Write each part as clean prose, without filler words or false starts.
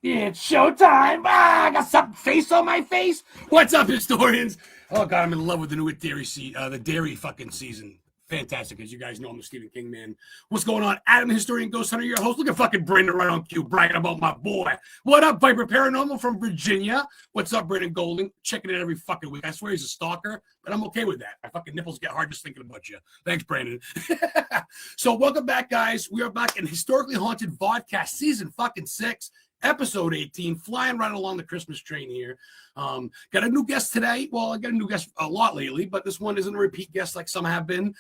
It's showtime. I got some face on my face. What's up, historians? Oh, God, I'm in love with the new the dairy fucking season. Fantastic. As you guys know, I'm the Stephen King man. What's going on? Adam, the historian, ghost hunter, your host. Look at fucking Brandon right on cue, bragging about my boy. What up, Viper Paranormal from Virginia? What's up, Brandon Golding? Checking in every fucking week. I swear he's a stalker, but I'm okay with that. My fucking nipples get hard just thinking about you. Thanks, Brandon. So welcome back, guys. We are back in Historically Haunted Vodcast season fucking 6. Episode 18, flying right along the Christmas train here. Got a new guest today. Well, I got a new guest a lot lately, but this one isn't a repeat guest like some have been.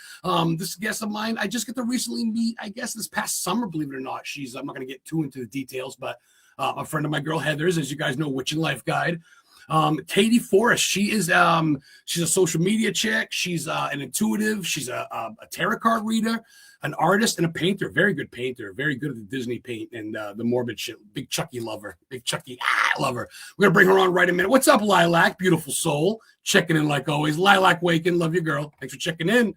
This guest of mine, I just get to recently meet, I guess, this past summer, believe it or not. I'm not going to get too into the details, but a friend of my girl Heather's, as you guys know, Witch and Life Guide. Kadie Forrest, she's a social media chick. She's an intuitive. She's a tarot card reader, an artist, and a painter. Very good painter. Very good at the Disney paint and the morbid shit. Big Chucky lover. Big Chucky lover. We're going to bring her on right in a minute. What's up, Lilac? Beautiful soul. Checking in like always. Lilac Waken. Love your girl. Thanks for checking in.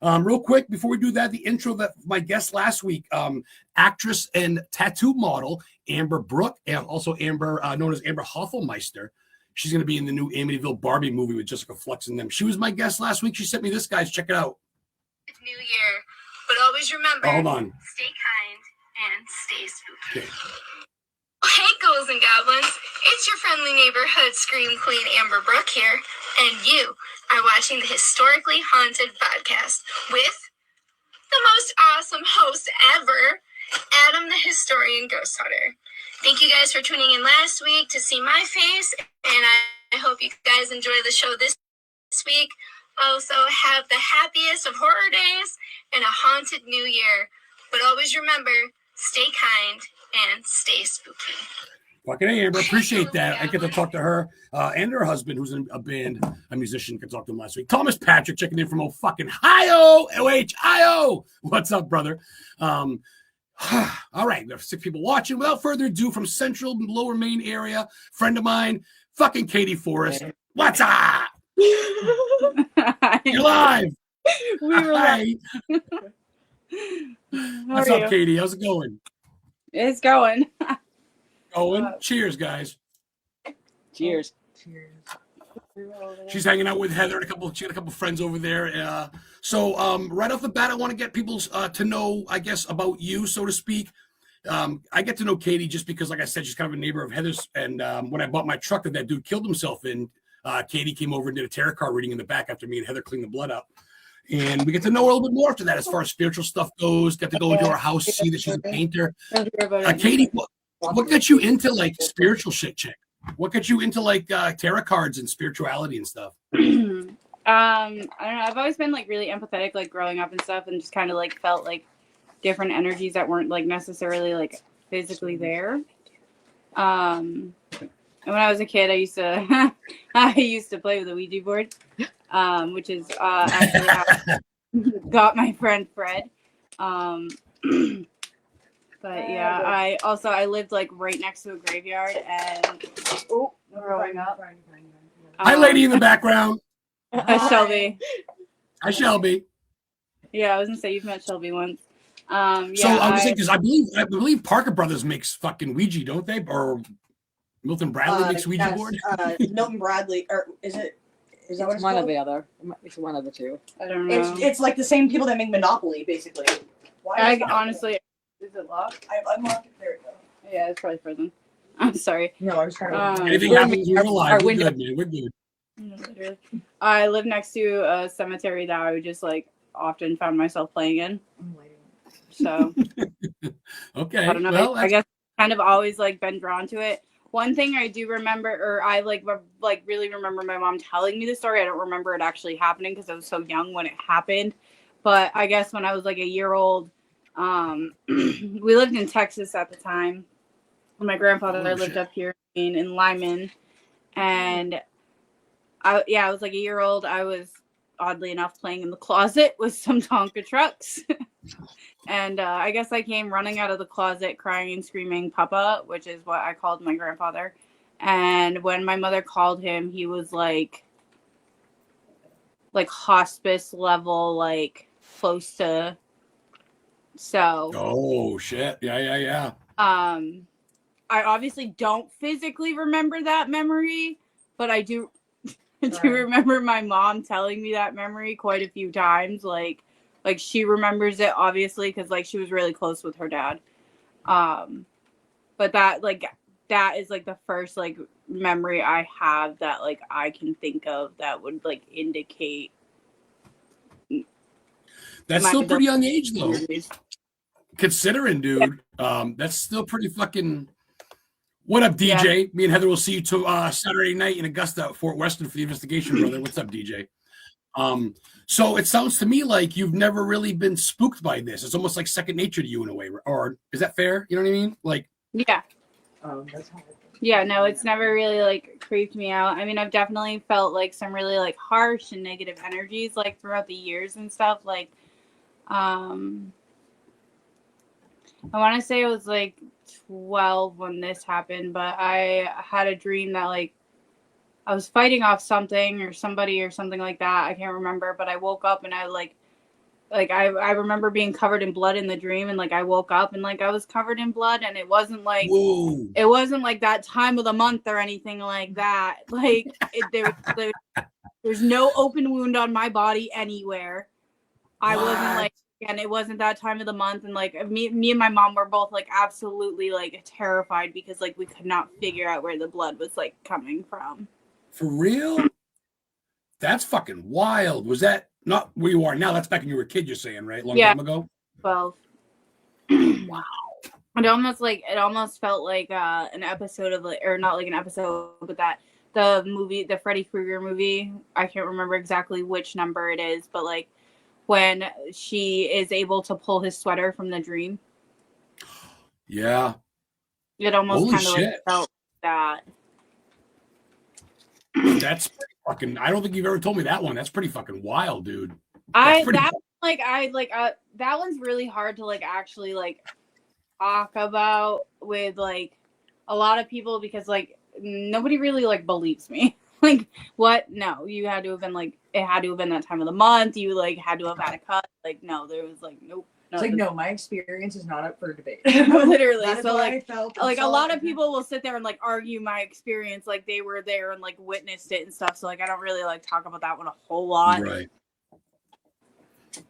Real quick, before we do that, the intro that my guest last week, actress and tattoo model, Amber Brooke, and also Amber, known as Amber Hoffelmeister. She's going to be in the new Amityville Barbie movie with Jessica Flex and them. She was my guest last week. She sent me this, guys. Check it out. New year, but always remember, hold on. Stay kind and stay spooky. Okay. Hey, ghouls and goblins. It's your friendly neighborhood scream queen, Amber Brooke here, and you are watching the Historically Haunted Podcast with the most awesome host ever, Adam the Historian Ghost Hunter. Thank you guys for tuning in last week to see my face, and I hope you guys enjoy the show this week. Also, have the happiest of horror days and a haunted new year. But always remember, stay kind and stay spooky. Fucking Amber, appreciate that. I get to talk to her and her husband, who's in a band, a musician. Could talk to him last week. Thomas Patrick checking in from Ohio, Ohio. What's up, brother? All right, we have 6 people watching. Without further ado, from Central Lower Main area, friend of mine, fucking Kadie Forrest. What's up? You're live. We were live. What's up, Kadie? How's it going? It's going. Cheers, guys. Cheers. She's hanging out with Heather and she got a couple friends over there. So right off the bat, I want to get people to know, I guess, about you, so to speak. I get to know Kadie just because, like I said, she's kind of a neighbor of Heather's. And when I bought my truck that dude killed himself in, Kadie came over and did a tarot card reading in the back after me and Heather cleaned the blood up. And we get to know her a little bit more after that as far as spiritual stuff goes. Get to go into her house, see that she's a painter. Kadie, what got you into, like, spiritual shit, chick? What got you into, like, tarot cards and spirituality and stuff? I don't know. I've always been, like, really empathetic, like, growing up and stuff, and just kind of, like, felt, like, different energies that weren't, like, necessarily, like, physically there. And when I was a kid, I used to play with a Ouija board, which is actually how I got my friend Fred. But yeah, I lived like right next to a graveyard, and growing up. Hi, lady in the background. Shelby. Hi, Shelby. Yeah, I was gonna say you've met Shelby once. Yeah, so I was saying, because I believe Parker Brothers makes fucking Ouija, don't they? Or Milton Bradley makes Ouija board. Milton Bradley, or is it? Is that what it's one called? of the other? It's one of the two. I don't know. It's like the same people that make Monopoly, basically. Why? Honestly, is it locked? I unlocked it. There we go. Yeah, it's probably frozen. I'm sorry. No, I was trying to. Anything happens, we're alive. We're good, man. We're good. I live next to a cemetery that I would just like often found myself playing in. So okay. I don't know. Well, I guess kind of always like been drawn to it. One thing I do remember, or I like really remember my mom telling me the story. I don't remember it actually happening because I was so young when it happened. But I guess when I was like a year old, we lived in Texas at the time. My grandfather lived up here in Lyman, and I was like a year old. I was oddly enough playing in the closet with some Tonka trucks. And I guess I came running out of the closet crying and screaming, "Papa," which is what I called my grandfather. And when my mother called him, he was like hospice level, like close to. So. Oh shit! Yeah. obviously don't physically remember that memory, but I do remember my mom telling me that memory quite a few times. Like she remembers it obviously because like she was really close with her dad. But that is like the first like memory I have that like I can think of that would like indicate. That's still pretty young age though. Memories. Considering, dude, that's still pretty fucking. What up, DJ? Yeah. Me and Heather will see you Saturday night in Augusta, Fort Weston for the investigation, brother. What's up, DJ? So it sounds to me like you've never really been spooked by this. It's almost like second nature to you in a way, or is that fair? You know what I mean? Like, yeah. Yeah, no, it's never really like creeped me out. I mean, I've definitely felt like some really like harsh and negative energies like throughout the years and stuff. Like, I want to say it was like 12 when this happened, but I had a dream that like I was fighting off something or somebody or something like that. I can't remember, but I woke up and I I remember being covered in blood in the dream, and like I woke up and like I was covered in blood, and it wasn't like that time of the month or anything like that. Like there's no open wound on my body anywhere. I wasn't like, and it wasn't that time of the month, and like me and my mom were both like absolutely like terrified because like we could not figure out where the blood was like coming from. For real? That's fucking wild. Was that not where you are now? That's back when you were a kid, you're saying, right? Long time ago? 12. Wow. It almost felt like an episode of like, or not like an episode, but that the movie, the Freddy Krueger movie. I can't remember exactly which number it is, but like when she is able to pull his sweater from the dream. Yeah. It almost kind of like felt like that. That's pretty fucking. I don't think you've ever told me that one. That's pretty fucking wild, dude. That one's really hard to like actually like talk about with like a lot of people because like nobody really like believes me. Like what? No, you had to have been like it had to have been that time of the month. You like had to have had a cut. Like no, there was like nope. It's like no, my experience is not up for debate. Literally. So like a lot of people will sit there and like argue my experience, like they were there and like witnessed it and stuff. So like I don't really like talk about that one a whole lot. Right.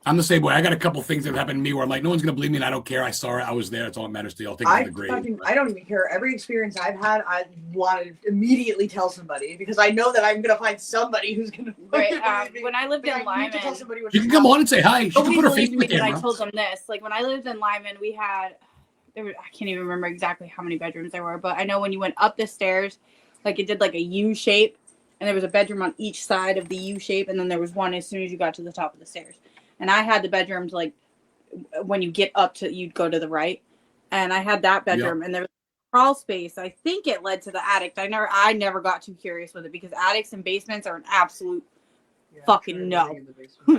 I'm the same way. I got a couple things that happened to me where I'm like, no one's gonna believe me, and I don't care. I saw it. I was there. That's all that matters to you. I'll take it to the grave. I don't even care. Every experience I've had, I want to immediately tell somebody because I know that I'm gonna find somebody who's gonna. Right. When I lived in Lyman, you can come on and say hi. She can put her face in the camera. I told them this. Like when I lived in Lyman, we had I can't even remember exactly how many bedrooms there were, but I know when you went up the stairs, like it did like a U shape, and there was a bedroom on each side of the U shape, and then there was one as soon as you got to the top of the stairs. And I had the bedrooms like when you get up to, you'd go to the right, and I had that bedroom, and there was a crawl space. I think it led to the attic. I never got too curious with it because attics and basements are an absolute fucking no.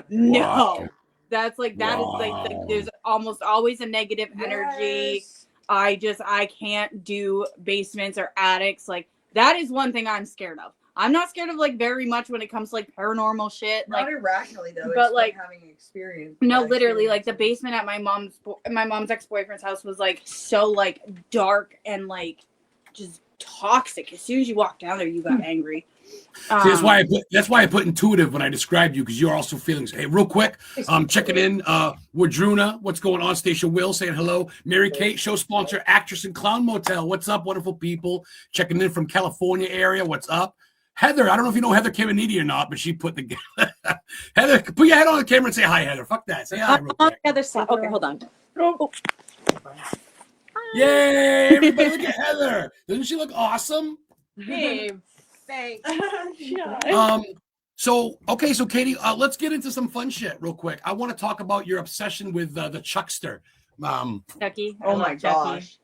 No, wow. That's like that is like there's almost always a negative energy. I can't do basements or attics. Like that is one thing I'm scared of. I'm not scared of like very much when it comes to like paranormal shit. Not like irrationally though, but it's like having experience. No, literally, like the basement at my mom's ex-boyfriend's house was like so like dark and like just toxic. As soon as you walked down there, you got angry. See, that's why I put intuitive when I described you because you're also feeling. Hey, real quick, checking in. Wadruna, what's going on? Station Will saying hello. Mary Kate, show sponsor, actress in Clown Motel. What's up, wonderful people? Checking in from California area. What's up? Heather, I don't know if you know Heather Caminiti or not, but she put the Heather, put your head on the camera and say hi, Heather. Fuck that. Say hi real quick. Heather, okay, hold on. Oh. Yay! Everybody look at Heather. Doesn't she look awesome? Babe, thanks. So Kadie, let's get into some fun shit real quick. I want to talk about your obsession with the Chuckster. Chucky. Oh my gosh.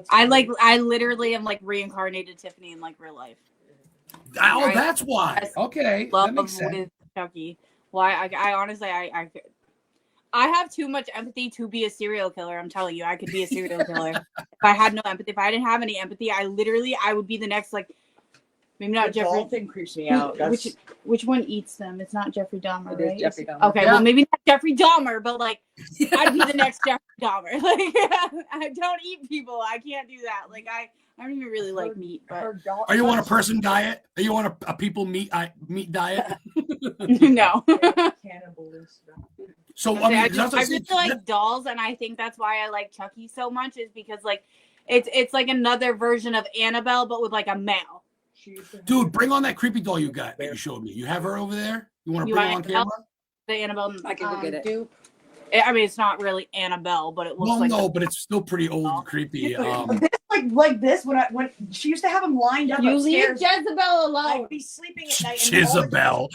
I literally am like reincarnated Tiffany in like real life. Oh, that's why. Okay, that makes sense. With Chucky. Why? I honestly, I have too much empathy to be a serial killer. I'm telling you, I could be a serial killer if I had no empathy. If I didn't have any empathy, I would be the next like. Maybe not the Jeffrey. Doll thing creeps me out. Which one eats them? It's not Jeffrey Dahmer, right? It is Jeffrey Dahmer. Okay, well maybe not Jeffrey Dahmer, but like I'd be the next Jeffrey Dahmer. Like, I don't eat people. I can't do that. Like, I don't even really like meat. But Are you on a person diet? Are you on a people meat diet? no. So I I really like dolls, and I think that's why I like Chucky so much. Is because like it's like another version of Annabelle, but with like a male. dude, bring on that creepy doll you got that you showed me. You have her over there? You want to bring her on camera? The Annabelle. I can go get it. Dupe. I mean, it's not really Annabelle, but it looks Well, like. no, but it's still pretty old and creepy. Like this when she used to have him lined up You upstairs. leave Jezebel alone. I'd be sleeping at night. Jezebel.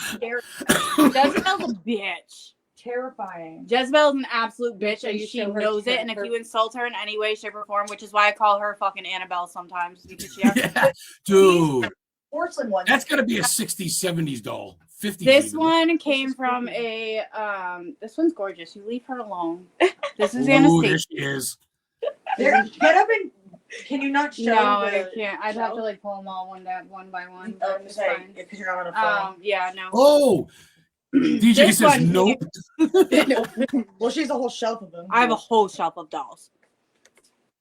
Jezebel's a bitch. Terrifying. Jezebel's an absolute bitch, and You she show her knows it. And if you insult her in any way, shape, or form, which is why I call her fucking Annabelle sometimes, because she has Yeah, dude. Porcelain one. That's gotta be a 60s, 70s doll. 50s. This even. one came from a this one's gorgeous. You leave her alone. This is Ooh, Anastasia. there she is. There, get up and can you not show? No, I can't. I'd have to like pull them all one by one. But it's fine. Because you're not on a phone. Yeah, no. Oh, DJ This says one- nope. Well, she has a whole shelf of them. I have a whole shelf of dolls.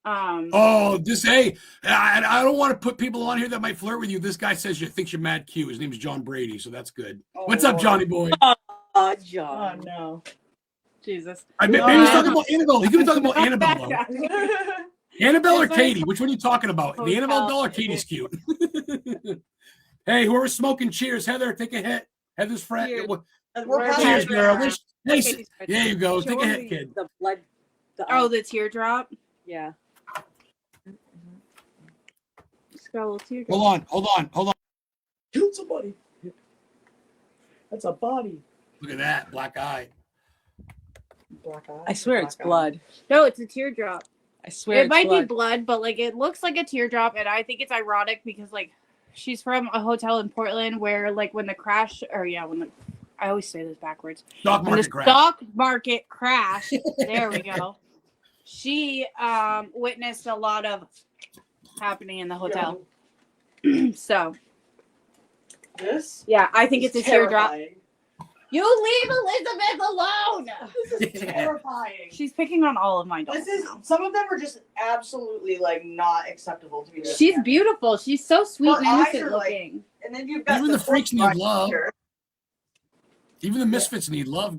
Oh, I don't want to put people on here that might flirt with you. This guy says you thinks you're mad cute. His name's John Brady, so that's good. What's up, Johnny boy? Oh, John. Oh no. Jesus. Maybe he's talking about Annabelle. He could be talking about Annabelle. Though. Annabelle or Kadie? Which one are you talking about? The Annabelle doll or Katie's cute? Hey, whoever's smoking, cheers. Heather, take a hit. Heather's friend. We're Cheers, probably- girl. Hey, there you go. Show Take a me hit, kid. The blood. The teardrop. Yeah. Just got a little teardrop. Hold on. Killed somebody. That's a body. Look at that black eye. Black eye. I swear it's blood. No, it's a teardrop. I swear It might blood. be blood, but like it looks like a teardrop, and I think it's ironic because like she's from a hotel in Portland where like when the crash, I always say this backwards. Stock When the market crash. stock market crashed, there we go. She witnessed a lot of happening in the hotel. So This? yeah, I think it's a teardrop. terrifying. You leave Elizabeth alone. This is terrifying. She's picking on all of my dolls. This is some of them are just absolutely like not acceptable to me. She's beautiful. She's so sweet Her and eyes innocent are, like- looking. And then you've got Even the freaks need love. Here. Even the misfits need love.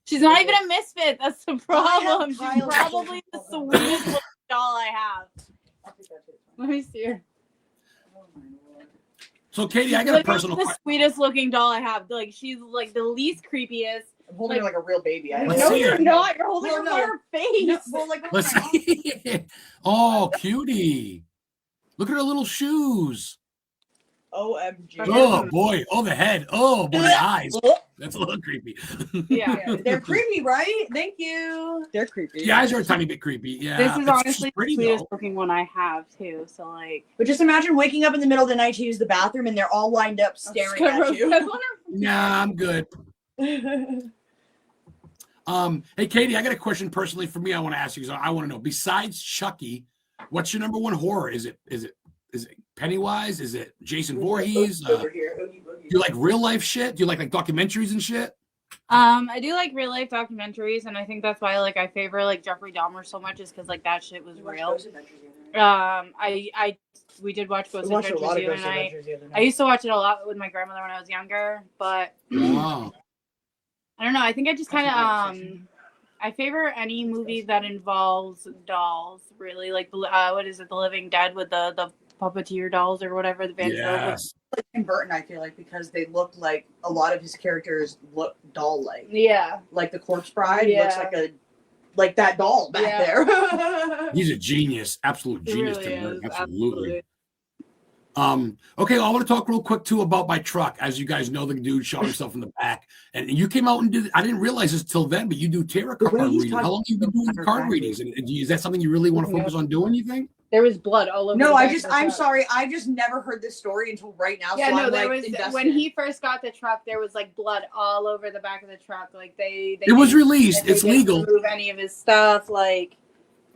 She's not even a misfit. That's the problem. She's Tyler. probably the sweetest little doll I have. I'll take that too. Let me see her. Oh my Lord. So, Kadie, I got a Literally personal the question. sweetest looking doll I have. Like she's like the least creepiest. I'm holding her like a real baby. Let's No, see you're her. not. You're holding No, her no. by her face. No, well, like, Let's see. Oh, cutie. Look at her little shoes. OMG. Oh, boy. Oh, the head. Oh, boy, the eyes. That's a little creepy. Yeah. Yeah, they're creepy, right? Thank you. They're creepy. The eyes are a tiny bit creepy. Yeah. This is It's honestly the pretty, sweetest though. looking one I have too. So like, But just imagine waking up in the middle of the night to use the bathroom and they're all lined up staring at you. Nah, I'm good. Hey, Kadie, I got a question personally for me. I want to ask you because I want to know. Besides Chucky, what's your number one horror? Is it Pennywise? Is it Jason Voorhees? Over here. Do you like real life shit? Do you like documentaries and shit? I do like real life documentaries, and I think that's why like I favor like Jeffrey Dahmer so much is because like that shit was real. We did watch Ghost Adventures the other night. I used to watch it a lot with my grandmother when I was younger, but Wow. I don't know. I think I just kind of I favor any movie that involves dolls. Really, like what is it, The Living Dead with the puppeteer dolls or whatever. The Van Gogh. Yes. Tim Burton, I feel like, because they look like a lot of his characters look doll-like. Yeah. Like the Corpse Bride looks Yeah. like that doll back Yeah. there. He's a genius, absolute It genius. really Tim Burton. is, Absolutely. Okay, I want to talk real quick too about my truck. As you guys know, the dude shot himself in the back, and you came out and did. I didn't realize this till then, but you do tarot card readings. How long have you been doing card readings? And is that something you really want to focus on doing? You think? There was blood all over. No, the I'm back of the truck. sorry. I just never heard this story until right now. Yeah, so no, I'm, there like, was invested. when he first got the truck, there was like blood all over the back of the truck. Like they It was didn't- released. they It's didn't legal. remove any of his stuff. Like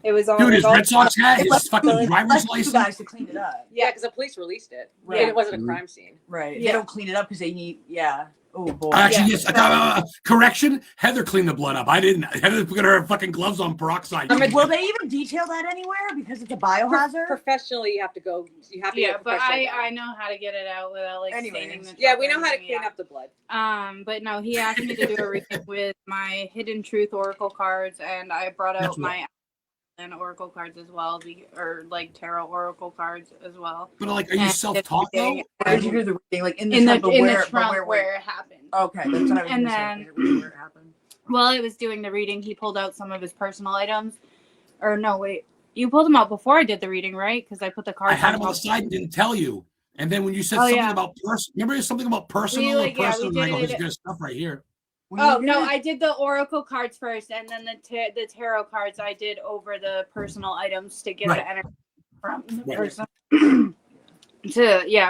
it was all. Dude, his all- Red Sox hat, his fucking It's driver's left you license. guys to clean it up. Yeah, because the police released it. Right. And it wasn't a crime scene. Right. They Yeah. don't clean it up because they need. Yeah. Oh boy. Actually, Yeah. yes. Correction. Heather cleaned the blood up. I didn't. Heather put her fucking gloves on peroxide. Will they even detail that anywhere? Because it's a biohazard? Professionally, you have to go. You have to. Yeah, get but professional. I know how to get it out without like Anyways. staining the. Yeah, truck we or know how to anything, clean yeah. up the blood. But no, he asked me to do a reading with my Hidden Truth Oracle cards, and I brought out my and Oracle cards as well, or like tarot Oracle cards as well. But like, are you self-taught though? Where did you do the reading? Like in the trunk, in the but trunk where it happened. Okay, that's what I was And gonna then- say. Where it happened. While I was doing the reading, he pulled out some of his personal items. Or no, wait, you pulled them out before I did the reading, right? Because I put the cards. I had on him outside and didn't tell you. And then when you said Oh, something yeah. about remember there's something about personal We, like, or yeah, we personal? did And I go, it here's at- good stuff right here. Oh no, I did the Oracle cards first, and then the tarot cards I did over the personal items to get Right. the energy from the Right. person.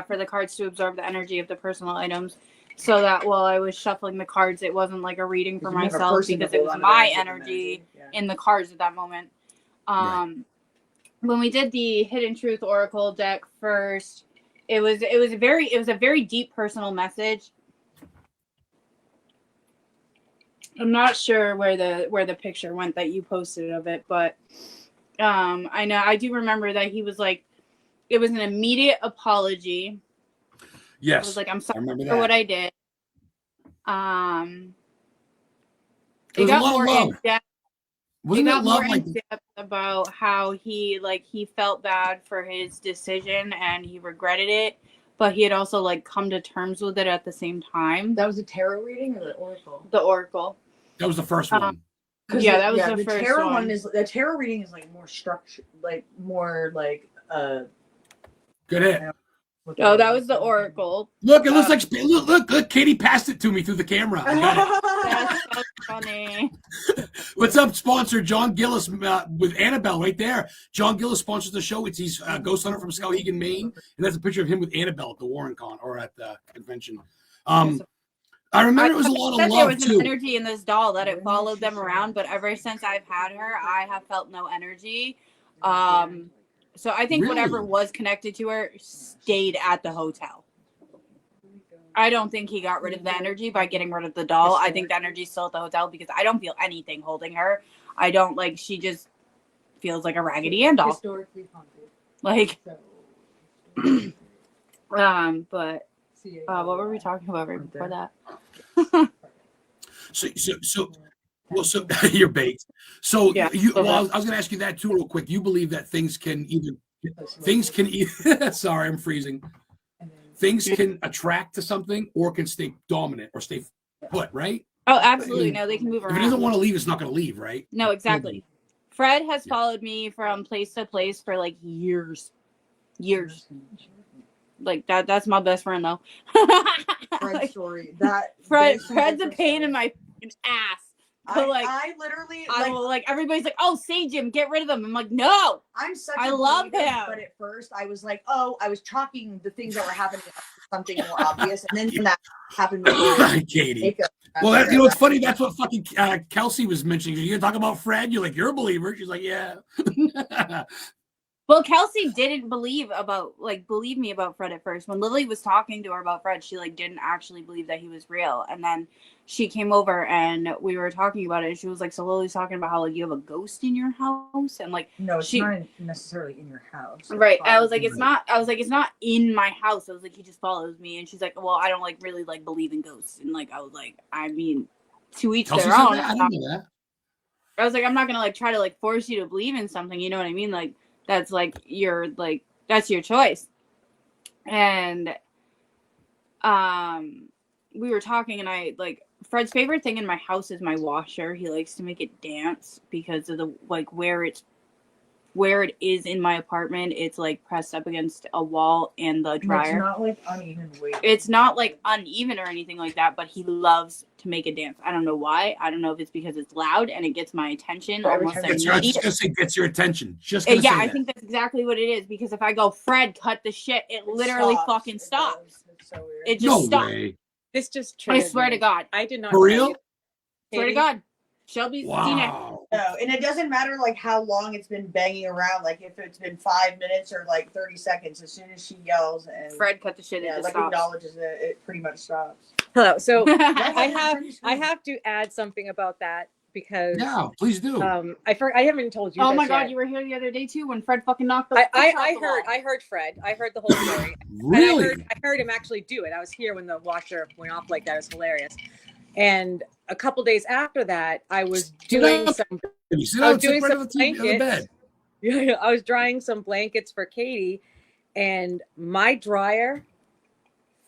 For the cards to absorb the energy of the personal items, so that while I was shuffling the cards, it wasn't like a reading for myself because it was my energy in the cards at that moment. When we did the Hidden Truth Oracle deck first, it was a very deep personal message. I'm not sure where the picture went that you posted of it, but I do remember that he was like, it was an immediate apology. Yes. It was like, I'm sorry remember for that. what I did. It was a got lot of more love. in depth. Wasn't It it got love more like in depth about how he felt bad for his decision and he regretted it, but he had also like come to terms with it at the same time. That was a tarot reading or the oracle? The Oracle. that was the first one? Yeah, that was the first tarot one. The tarot reading is like more structured, like more like Good hit. Oh, that was the Oracle. Look, it looks like look. Katie passed it to me through the camera. I got it. That's so funny. What's up, sponsor John Gillis with Annabelle right there. John Gillis sponsors the show. He's Ghost Hunter from Skowhegan, Maine, and that's a picture of him with Annabelle at the Warren Con or at the convention. I remember it was a lot of love there was too. an energy in this doll that it followed them around, but ever since I've had her, I have felt no energy. So I think whatever was connected to her stayed at the hotel. I don't think he got rid of the energy by getting rid of the doll. I think the energy's still at the hotel because I don't feel anything holding her. I don't like, she just feels like a Raggedy Ann doll. Historically haunted. Like, but what were we talking about right before that? So you're baked. So Yeah. I was going to ask you that too, real quick. You believe that things can sorry, I'm freezing. Things can attract to something or can stay dominant or stay put, right? Oh, absolutely. No, they can move If around. it doesn't want to leave, it's not going to leave, right? No, exactly. Fred has followed me from place to place for like years. Like that's my best friend though. Fred's story. Fred's a pain in my ass. But like I literally I will, like everybody's like, oh, Sage him, get rid of them. I'm like, no. I'm such I a love believer, him. But at first I was like, I was chalking the things that were happening to something more obvious. And then when that happened with Katie. Well, it's funny. That's what fucking Kelsey was mentioning. You're talking about Fred. You're like, you're a believer. She's like, yeah. Well, Kelsey didn't believe me about Fred at first. When Lily was talking to her about Fred, she like didn't actually believe that he was real. And then she came over and we were talking about it. And she was like, so Lily's talking about how like you have a ghost in your house, and like no, it's not necessarily in your house. Right. I was like, it's not. I was like, it's not in my house. I was like, he just follows me. And she's like, well, I don't like really like believe in ghosts. And like, I was like, I mean, to each Kelsey their said own. that? I didn't know that. I was like, I'm not gonna like try to like force you to believe in something. You know what I mean? Like that's like that's your choice. And we were talking, and I like Fred's favorite thing in my house is my washer. He likes to make it dance because of the like where it is in my apartment. It's like pressed up against a wall and the dryer. It's not like uneven weight. It's not like uneven or anything like that, but he loves to make it dance. I don't know why. I don't know if it's because it's loud and it gets my attention. I was just gonna say gets your attention. I think that's exactly what it is. Because if I go, Fred, cut the shit, it literally fucking stops. It's so weird. It just stops. Way. This just I swear to God. I did not. For real? Swear to God. Shelby's seen it. Wow. No, and it doesn't matter like how long it's been banging around. Like if it's been 5 minutes or like 30 seconds, as soon as she yells and Fred cut the shit. yeah, It just like stops. acknowledges it, it pretty much stops. Hello. So I I have to add something about that because Yeah, please do. I haven't even told you. Oh this my god, yet. you were here the other day too when Fred fucking knocked the. picture off the wall. I heard Fred. I heard the whole story. Really? And I heard him actually do it. I was here when the washer went off like that. It was hilarious. And a couple days after that, I was doing some. You sit I was down, doing sit right some on the bed. blankets. I was drying some blankets for Kadie, and my dryer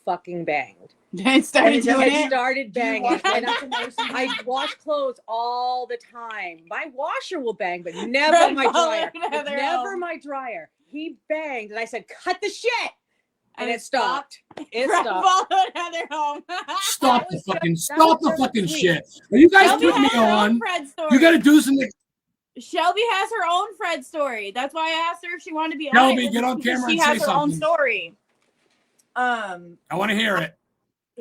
fucking banged. It started doing It it. started banging. wash And clothes? I wash clothes all the time. My washer will bang, but never my dryer. It's never my dryer. He banged, and I said, "Cut the shit," and it stopped. It Fred stopped. followed Heather home. Stop was the fucking, just- that stop was the so fucking sweet. shit. Are you guys Shelby putting me has her own on? Fred story. You got to do something. Shelby has her own Fred story. That's why I asked her if she wanted to be on Shelby, it. get on because camera she and has say her own something. story. I want to hear it.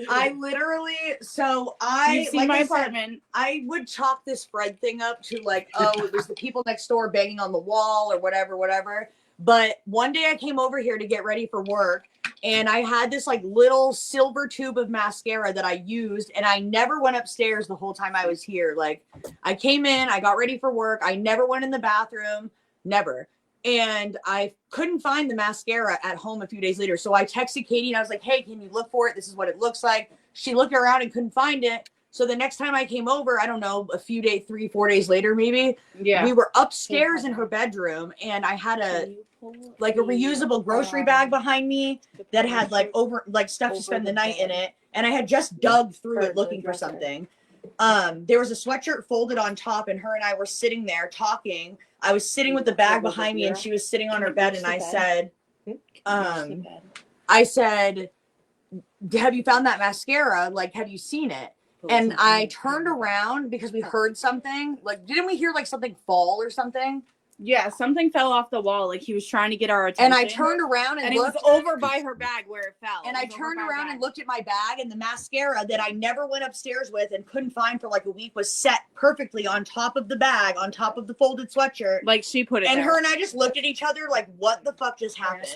I literally, so I You've seen like my I said, apartment. I would chalk this Fred thing up to like, oh, it was the people next door banging on the wall or whatever. But one day I came over here to get ready for work, and I had this like little silver tube of mascara that I used, and I never went upstairs the whole time I was here. Like I came in, I got ready for work, I never went in the bathroom, never. And I couldn't find the mascara at home a few days later. So I texted Kadie and I was like, hey, can you look for it? This is what it looks like. She looked around and couldn't find it. So the next time I came over, I don't know, a few days, 3-4 days later, maybe, Yeah. we were upstairs in her bedroom, and I had a reusable grocery bag behind me that had like stuff to spend the night in it. And I had just dug through it looking for something. There was a sweatshirt folded on top, and her and I were sitting there talking. I was sitting with the bag behind me, and she was sitting on her bed, and I said, have you found that mascara? Like, have you seen it? And I turned around because we heard something. Like, didn't we hear like something fall or something? Yeah, something fell off the wall. Like he was trying to get our And attention. I turned around and it was looked over by her bag where it fell. And I turned around and looked at my bag, and the mascara that I never went upstairs with and couldn't find for like a week was set perfectly on top of the bag, on top of the folded sweatshirt. Like she put it And there. her and I just looked at each other like, what the fuck just happened?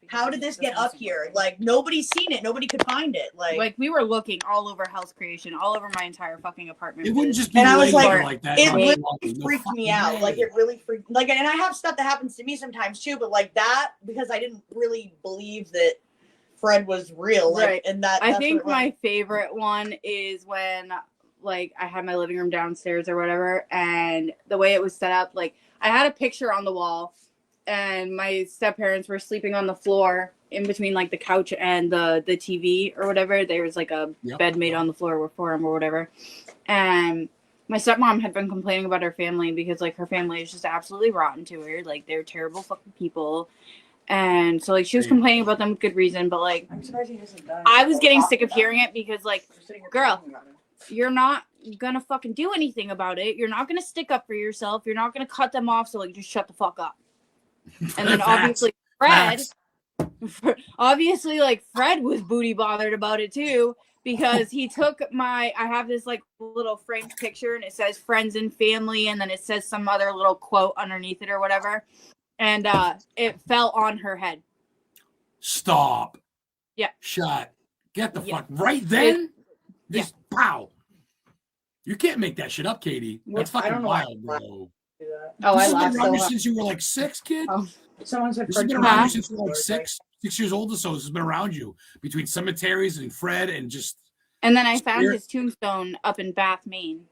How did this get up here? Like, nobody's seen it. Nobody could find it. Like we were looking all over House Creation, all over my entire fucking apartment. It wouldn't just be And I was laying like, there that. it No, literally no freaked me fucking out. way. Like, it really freaked. Like, and I have stuff that happens to me sometimes too, but like that, because I didn't really believe that Fred was real. Like, Right. and that I that's think what it my favorite one is when like I had my living room downstairs or whatever, and the way it was set up, like I had a picture on the wall, and my step parents were sleeping on the floor in between like the couch and the TV or whatever. There was like a bed made on the floor for him or whatever, and my stepmom had been complaining about her family because like her family is just absolutely rotten to her. Like they're terrible fucking people. And so like she was complaining about them with good reason, but like I'm surprised he hasn't done I was getting sick of hearing it because like, girl, talking about it. you're not gonna fucking do anything about it. You're not gonna stick up for yourself. You're not gonna cut them off. So like just shut the fuck up. And then obviously Fred, obviously like Fred was booty bothered about it too. Because he took I have this like little framed picture and it says friends and family and then it says some other little quote underneath it or whatever. And it fell on her head. Stop. Yeah. Shut. Get the fuck right then. Just pow. You can't make that shit up, Kadie. That's I fucking don't know wild, why. bro. Oh, This I has been laughed around so you hard. since you were like 6, kid. Oh. Someone said This has Fred been told around me you since you were like story, 6 years old or so. This has been around you between cemeteries and Fred and just. And then I found Spirit. his tombstone up in Bath, Maine.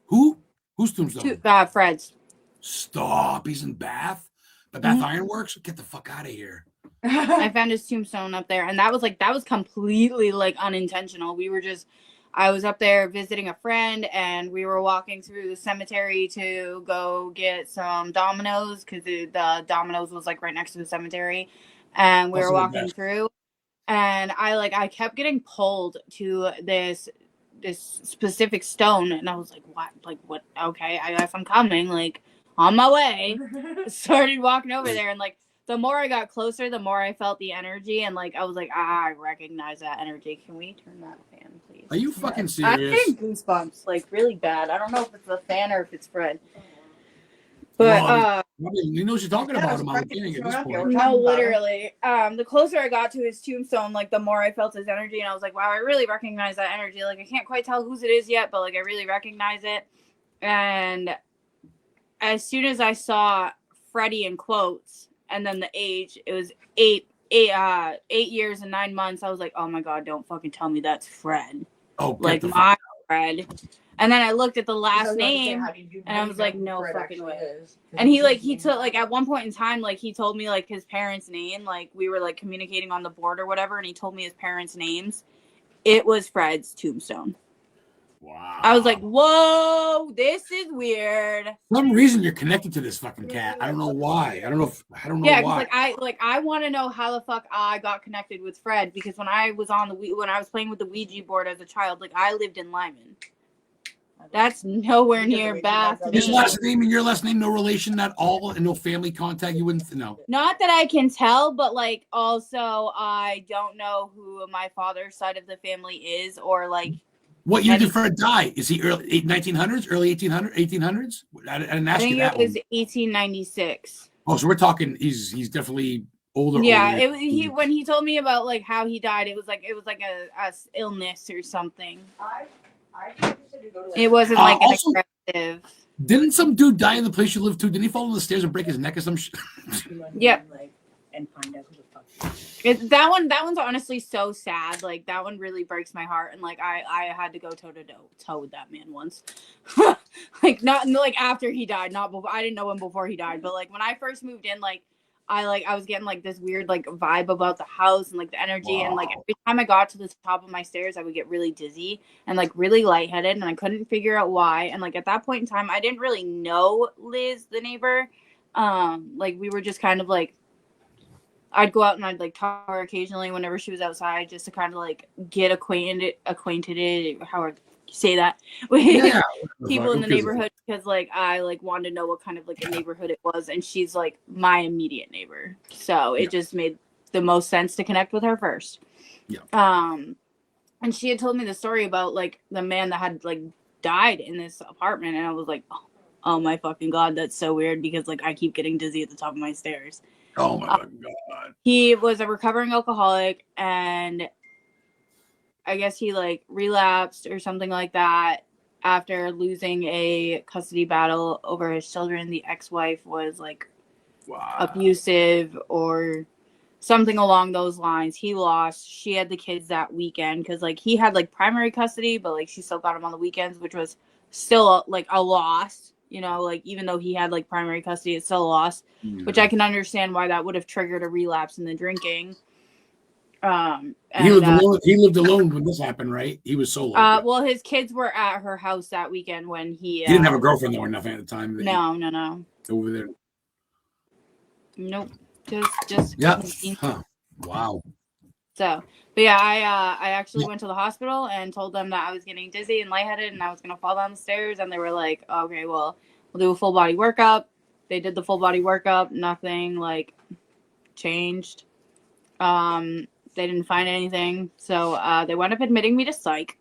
Who? Whose tombstone? Fred's. Stop. He's in Bath. The Bath Ironworks. Get the fuck out of here. I found his tombstone up there, and that was completely like unintentional. I was up there visiting a friend, and we were walking through the cemetery to go get some Domino's because the Domino's was like right next to the cemetery, and we were walking through, and I kept getting pulled to this specific stone, and I was like, what? Okay, I guess I'm coming, like on my way. Started walking over there, and like. The more I got closer, the more I felt the energy, and like I was like, I recognize that energy. Can we turn that fan, please? Are you fucking I'm serious? getting goosebumps, like really bad. I don't know if it's the fan or if it's Fred. But Well, you know what you're talking about him. I'm Fred kidding at showing this up here. point. no, literally. The closer I got to his tombstone, like the more I felt his energy, and I was like, wow, I really recognize that energy. Like I can't quite tell whose it is yet, but like I really recognize it. And as soon as I saw Freddie in quotes and then the age, it was 8 years and 9 months. I was like, oh my god, don't fucking tell me that's Fred. Oh, Like my Fred. And then I looked at the last name and I was like, no fucking way. And he took, like, at one point in time, like, he told me, like, his parents' name. Like, we were, like, communicating on the board or whatever, and he told me his parents' names. It was Fred's tombstone. Wow. I was like, whoa, this is weird. For some reason you're connected to this fucking cat. I don't know why. I don't know Yeah, why. because I want to know how the fuck I got connected with Fred, because when I was playing with the Ouija board as a child, like, I lived in Lyman. That's nowhere near Bath. His last name and your last name, no relation at all, and no family contact. You wouldn't know. Not that I can tell, but like also I don't know who my father's side of the family is, or like. What year did Fred die? Is he early 1900s, early 1800s? I didn't ask you that. I think it was 1896. Oh, so we're talking. He's definitely older. Yeah, older. When he told me about like how he died, it was like a illness or something. It wasn't like an aggressive. Didn't some dude die in the place you lived too? Didn't he fall down the stairs and break his neck or some shit? Yep. And find out who the fuck. That one's honestly so sad. Like that one really breaks my heart. And like I had to go toe to toe with that man once. Like not like after he died, not before. I didn't know him before he died, but like when I first moved in, like I was getting like this weird like vibe about the house and like the energy. Wow. And like every time I got to the top of my stairs, I would get really dizzy and like really lightheaded, and I couldn't figure out why. And like at that point in time, I didn't really know Liz, the neighbor. Like we were just kind of like, I'd go out and I'd like talk to her occasionally whenever she was outside, just to kind of like get acquainted, how you say that, with people in the neighborhood, because like I like wanted to know what kind of like a neighborhood it was, and she's like my immediate neighbor, so it just made the most sense to connect with her first. And she had told me the story about like the man that had like died in this apartment, and I was like, oh my fucking god, that's so weird, because like I keep getting dizzy at the top of my stairs. Oh my god. He was a recovering alcoholic, and I guess he like relapsed or something like that after losing a custody battle over his children. The ex-wife was like abusive or something along those lines. He lost. She had the kids that weekend because like he had like primary custody, but like she still got him on the weekends, which was still like a loss. You know, like even though he had like primary custody, it's still a loss, which I can understand why that would have triggered a relapse in the drinking. He lived alone when this happened, right? He was solo. Well, his kids were at her house that weekend when he didn't have a girlfriend or nothing at the time. No. Over there. Nope. Just yeah. Huh. Wow. So, but yeah, I actually went to the hospital and told them that I was getting dizzy and lightheaded and I was gonna fall down the stairs, and they were like, okay, well, we'll do a full body workup. They did the full body workup. Nothing like changed. They didn't find anything, so they wound up admitting me to psych.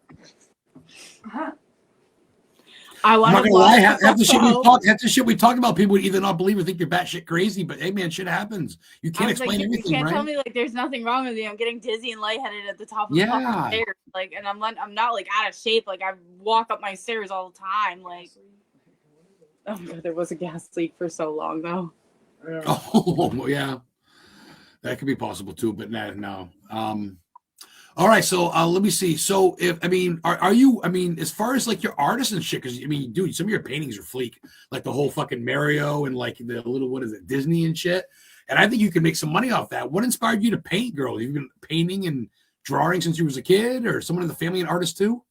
I'm not gonna lie, half the shit we talk about, people would either not believe or think you're batshit crazy, but hey man, shit happens. You can't explain everything, you can't right? tell me like there's nothing wrong with me. I'm getting dizzy and lightheaded at the top of the stairs, like, and I'm not like out of shape. Like I walk up my stairs all the time. Like, oh my god, there was a gas leak for so long though. Oh yeah. That could be possible too, but no. All right, so let me see. So, are you? I mean, as far as like your artists and shit, because I mean, dude, some of your paintings are fleek, like the whole fucking Mario and like the little what is it, Disney and shit. And I think you can make some money off that. What inspired you to paint, girl? You've been painting and drawing since you was a kid, or someone in the family an artist too?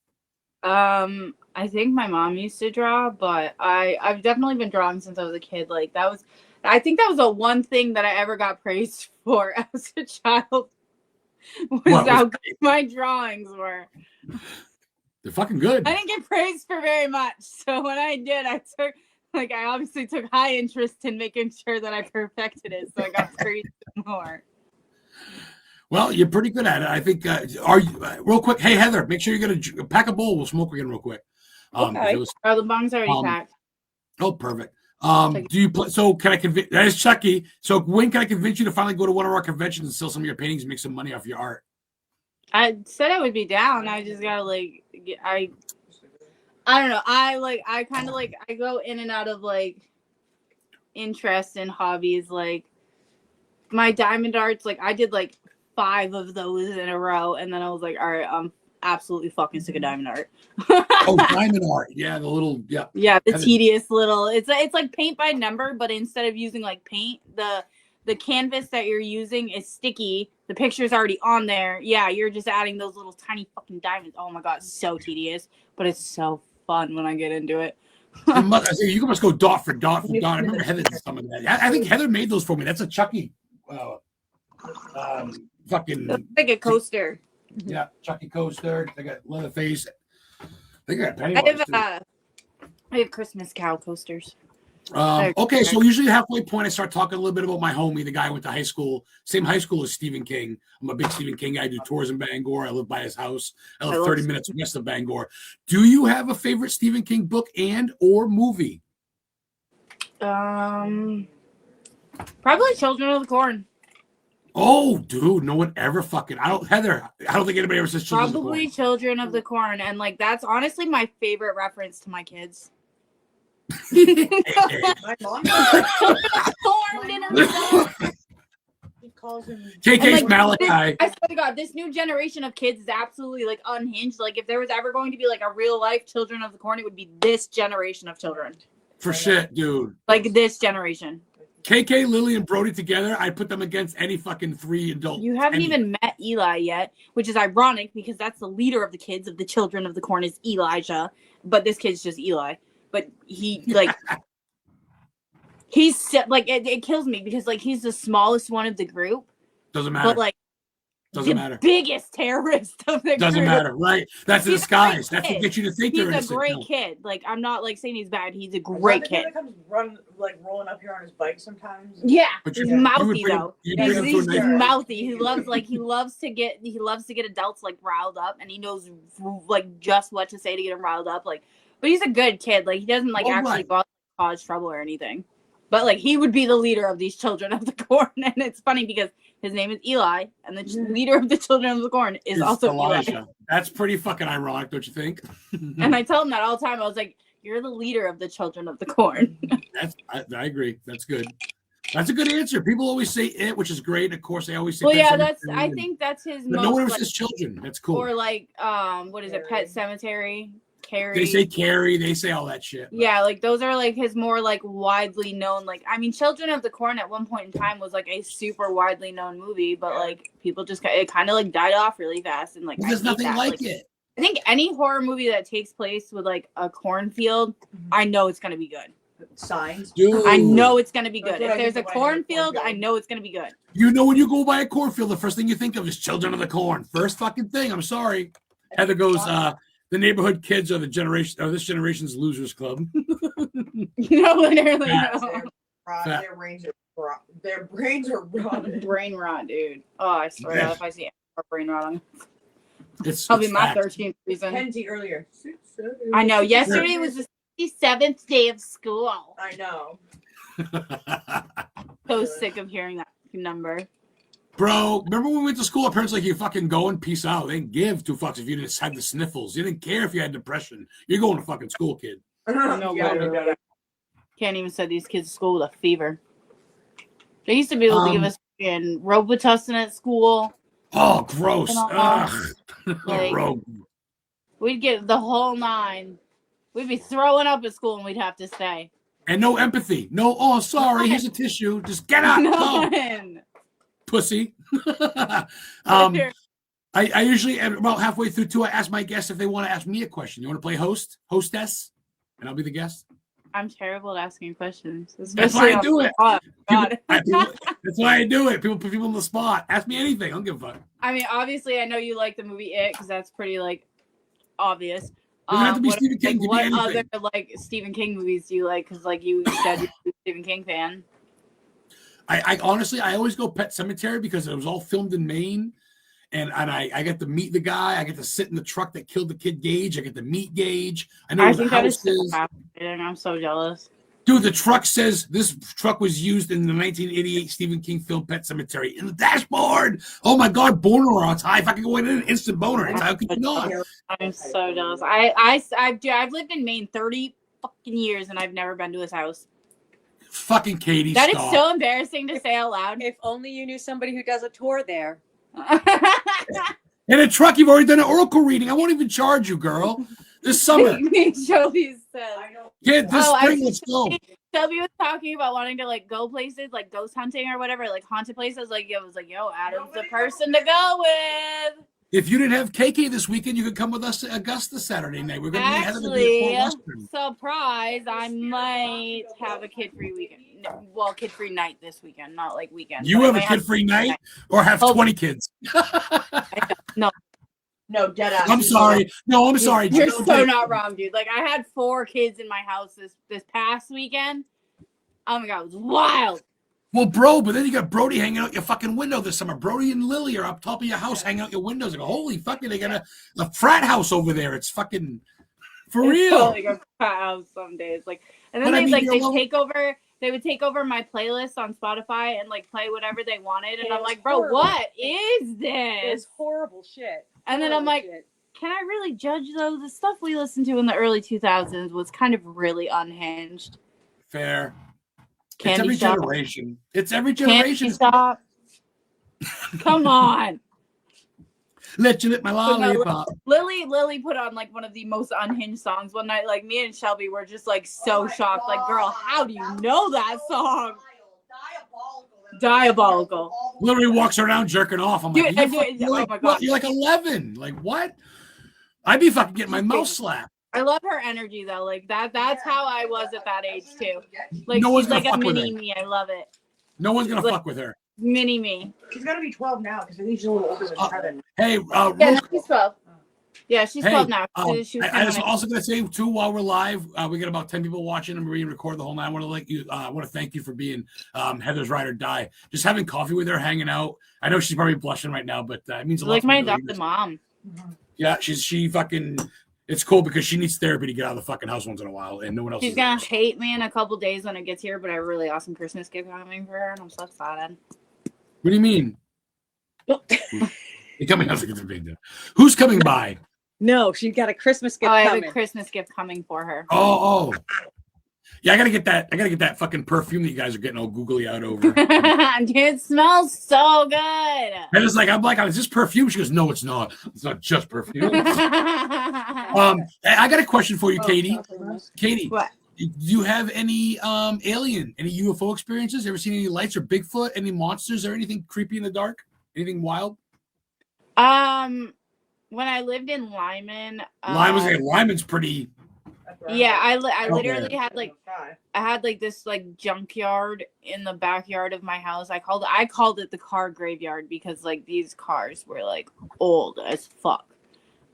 I think my mom used to draw, but I've definitely been drawing since I was a kid. Like I think that was the one thing that I ever got praised for as a child. Was how good my drawings were. They're fucking good. I didn't get praised for very much, so when I did, I obviously took high interest in making sure that I perfected it, so I got praised more. Well, you're pretty good at it. I think. Are you real quick? Hey, Heather, make sure you get a pack a bowl. We'll smoke again real quick. Okay. The bong's already packed. Oh, perfect. Do you play? So can I convince? That is Chucky. So when can I convince you to finally go to one of our conventions and sell some of your paintings, and make some money off your art? I said I would be down. I just gotta I don't know. I kind of I go in and out of interest in hobbies. Like my diamond arts, I did 5 of those in a row, and then I was like, all right, I'm absolutely fucking sick of diamond art. Oh, diamond art. Yeah, the little yeah, the tedious little. It's like paint by number, but instead of using paint, the canvas that you're using is sticky. The picture's already on there. Yeah, you're just adding those little tiny fucking diamonds. Oh my god, it's so tedious, but it's so fun when I get into it. You can just go dot for dot for dot. I remember Heather did some of that. I think Heather made those for me. That's a Chucky. Fucking like a coaster. Yeah, Chucky coaster. They got Leatherface. They got I have Christmas cow coasters. Okay, so usually halfway point, I start talking a little bit about my homie, the guy I went to high school, same high school as Stephen King. I'm a big Stephen King guy. I do tours in Bangor. I live by his house. I live 30 minutes west of Bangor. Do you have a favorite Stephen King book and or movie? Probably Children of the Corn. Oh, dude, no one ever Heather, I don't think anybody ever says Children of the Corn. Probably Children of the Corn. And that's honestly my favorite reference to my kids. My mom he calls him KK's Malachi. I swear to God, this new generation of kids is absolutely unhinged. If there was ever going to be a real life Children of the Corn, it would be this generation of children. For shit, dude. This generation. KK, Lily, and Brody together, I'd put them against any fucking 3 adults. You haven't even met Eli yet, which is ironic because that's the leader of the kids of the Children of the Corn is Elijah, but this kid's just Eli. But he he's it kills me because he's the smallest one of the group. Doesn't matter. But doesn't matter. Biggest terrorist of the doesn't group. Matter, right? That's a disguise. That's what gets you to think he's they're innocent. He's a great kid. I'm not saying he's bad. He's a great kid. That comes rolling up here on his bike sometimes. Yeah, but he's mouthy though. He's mouthy. He loves to get adults riled up, and he knows just what to say to get them riled up. But he's a good kid. He doesn't cause trouble or anything. But he would be the leader of these Children of the Corn, and it's funny because his name is Eli, and the leader of the Children of the Corn is also Elijah. Eli. That's pretty fucking ironic, don't you think? And I tell him that all the time. I was like, "You're the leader of the Children of the Corn." I agree. That's good. That's a good answer. People always say it, which is great. Of course, they always say. Well, yeah, I think that's his. But no one ever says children. That's cool. Or what is it? Pet Cemetery. Carrie. They say Carrie. They say all that shit. But. Yeah, those are his more widely known. Children of the Corn at one point in time was a super widely known movie, but people just it kind of died off really fast and there's nothing like it. I think any horror movie that takes place with a cornfield, I know it's gonna be good. Signs. Dude. I know it's gonna be good. If there's a cornfield, I know it's gonna be good. When you go by a cornfield, the first thing you think of is Children of the Corn. First fucking thing. I'm sorry. Heather goes. The neighborhood kids are this generation's losers club. Literally. Their brains are rotted. Brain rot, dude. Oh, I swear if I see brain rot on, I'll be my 13th reason. Kenzie earlier. I know. Yesterday was the 67th day of school. I know. So sick of hearing that number. Bro, remember when we went to school? Our parents you fucking go and peace out. They didn't give 2 fucks if you didn't have the sniffles. You didn't care if you had depression. You're going to fucking school, kid. No, can't even send these kids to school with a fever. They used to be able to give us Robitussin at school. Oh, gross. We'd get the whole 9. We'd be throwing up at school and we'd have to stay. And no empathy. No, oh, sorry, here's a tissue. Just get out. None. Pussy. I usually, about halfway through 2, I ask my guests if they want to ask me a question. You want to play hostess? And I'll be the guest? I'm terrible at asking questions. That's why I do it. That's why I do it. People put people on the spot. Ask me anything. I don't give a fuck. I mean, obviously, I know you like the movie It because that's pretty, obvious. Doesn't have to be Stephen King. What other Stephen King movies do you like? Because you said you're a Stephen King fan. I honestly, I always go Pet Cemetery because it was all filmed in Maine. And I get to meet the guy. I get to sit in the truck that killed the kid Gage. I get to meet Gage. I know I where the think that is house so is. fascinating. I'm so jealous. Dude, the truck says this truck was used in the 1988 Stephen King film Pet Sematary. In the dashboard. Oh my God, boner on. It's high. If I could go in an instant boner, it's how could you not? I'm so jealous. I've lived in Maine 30 fucking years and I've never been to his house. Fucking Kadie, That stop. is so embarrassing to say out loud. If only you knew somebody who does a tour there. In a truck, you've already done an oracle reading. I won't even charge you, girl. This summer. Joey said. Kid, this spring, let's go. Shelby was talking about wanting to like go places like ghost hunting or whatever, like haunted places. Like, yo, Adam's the person to go with. If you didn't have KK this weekend, you could come with us to Augusta Saturday night. We're going to be ahead of the surprise, I might have a kid-free weekend. Well, kid-free night this weekend, not like weekend. You have a kid-free night or have 20 kids? No, dead ass. I'm sorry. No, I'm sorry. You're so not wrong, dude. Like, I had 4 kids in my house this past weekend. Oh my God, it was wild. Well, bro, but then you got Brody hanging out your fucking window this summer. Brody and Lily are up top of your house hanging out your windows. I go, holy fucking, they got a frat house over there. It's fucking for real. Totally like a frat house some days. Like, and then they take over. They would take over my playlist on Spotify and like play whatever they wanted. And I'm like, bro, horrible. what is this? It's horrible shit. And then I'm like, can I really judge though? The stuff we listened to in the early 2000s was kind of really unhinged. Fair. Candy it's every Shop. generation. It's every generation. Stop. Come on. Let you lick my lollipop. Lily put on like one of the most unhinged songs one night. Like me and Shelby were just like so shocked. Like, girl, how do you know that song? Diabolical. Literally walks around jerking off. I'm like, oh my God. You're like 11. Like what? I'd be fucking getting my mouth slapped. I love her energy though. Like that's how I was at that age too. Like no she's like a mini me. I love it. No one's gonna fuck with her. Mini me. She's gotta be 12 now because I think she's a little older than Kevin. Hey, yeah, she's 12. Yeah, she's 12 now. I was also going to say too, while we're live, we got about 10 people watching and we record the whole night. I want to thank you for being Heather's ride or die. Just having coffee with her, hanging out. I know she's probably blushing right now, but it means a lot. Like my adopted mom. Yeah, she fucking. It's cool because she needs therapy to get out of the fucking house once in a while, and no one else. She's gonna hate me in a couple days when it gets here, but I have a really awesome Christmas gift coming for her, and I'm so excited. What do you mean? You're coming out to get the big deal. Who's coming by? No, she got a Christmas gift. I have coming. a Christmas gift coming for her. Oh. Yeah, I gotta get that fucking perfume that you guys are getting all googly out over. It smells so good. And it's like, I'm like, is this perfume? She goes, no, it's not. It's not just perfume. I got a question for you, Kadie. Kadie, what? Do you have any any UFO experiences? Ever seen any lights or Bigfoot? Any monsters or anything creepy in the dark? Anything wild? When I lived in Lyman, Lyman's pretty. Yeah, I literally had this like junkyard in the backyard of my house. I called it the car graveyard because like these cars were like old as fuck.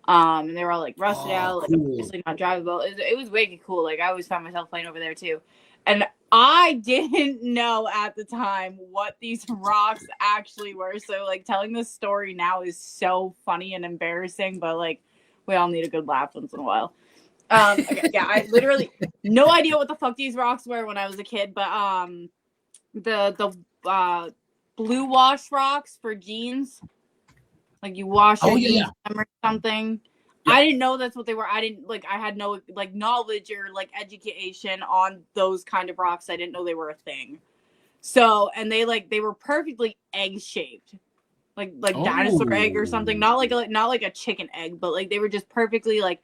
And they were all like rusted out, like cool. Obviously not drivable. It was wicked cool. Like I always found myself playing over there too. And I didn't know at the time what these rocks actually were. So like telling this story now is so funny and embarrassing, but like we all need a good laugh once in a while. Okay, yeah, I literally no idea what the fuck these rocks were when I was a kid, but the blue wash rocks for jeans, like you wash your jeans or something. Yeah. I didn't know that's what they were. I had no like knowledge or like education on those kind of rocks. I didn't know they were a thing. So, and they were perfectly egg shaped, like dinosaur egg or something. Not like a chicken egg, but like they were just perfectly like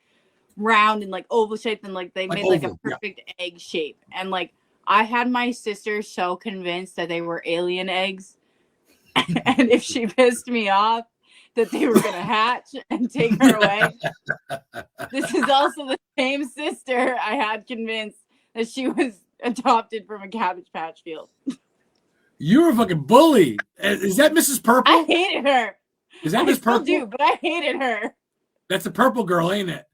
round and like oval shaped, and like they made like a perfect egg shape. And like I had my sister so convinced that they were alien eggs, and if she pissed me off, that they were gonna hatch and take her away. This is also the same sister I had convinced that she was adopted from a Cabbage Patch field. You're a fucking bully. Is that Mrs. Purple? I hated her. Is that Miss Purple? I still do, but I hated her. That's the purple girl, ain't it?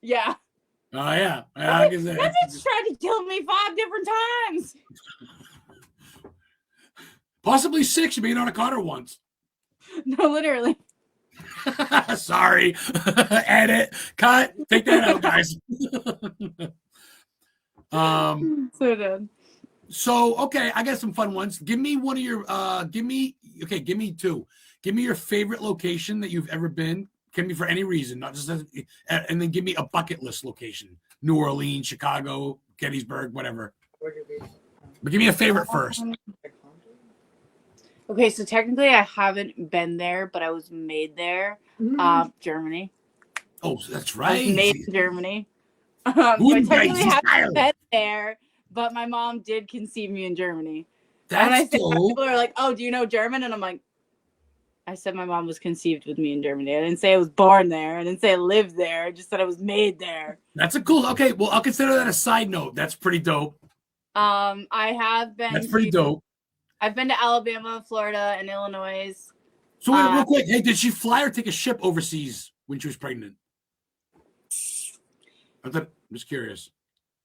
Yeah. Oh yeah. That bitch tried to kill me 5 different times. Possibly 6. You made on a Carter once. No, literally. Sorry. Edit. Cut. Take that out, guys. So done. So okay, I got some fun ones. Give me one of your give me two. Give me your favorite location that you've ever been. Can be for any reason, not just and then give me a bucket list location. New Orleans, Chicago, Gettysburg, whatever. But give me a favorite first. Okay, so technically I haven't been there, but I was made there. Germany. Oh, that's I right. was made in Germany. So I technically haven't been there, but my mom did conceive me in Germany. And I say, people are like, "Oh, do you know German?" And I'm like, I said my mom was conceived with me in Germany. I didn't say I was born there. I didn't say I lived there. I just said I was made there. That's a cool. Okay, well, I'll consider that a side note. That's pretty dope. I have been. That's pretty dope. I've been to Alabama, Florida, and Illinois. So wait, real quick. Hey, did she fly or take a ship overseas when she was pregnant? I'm just curious.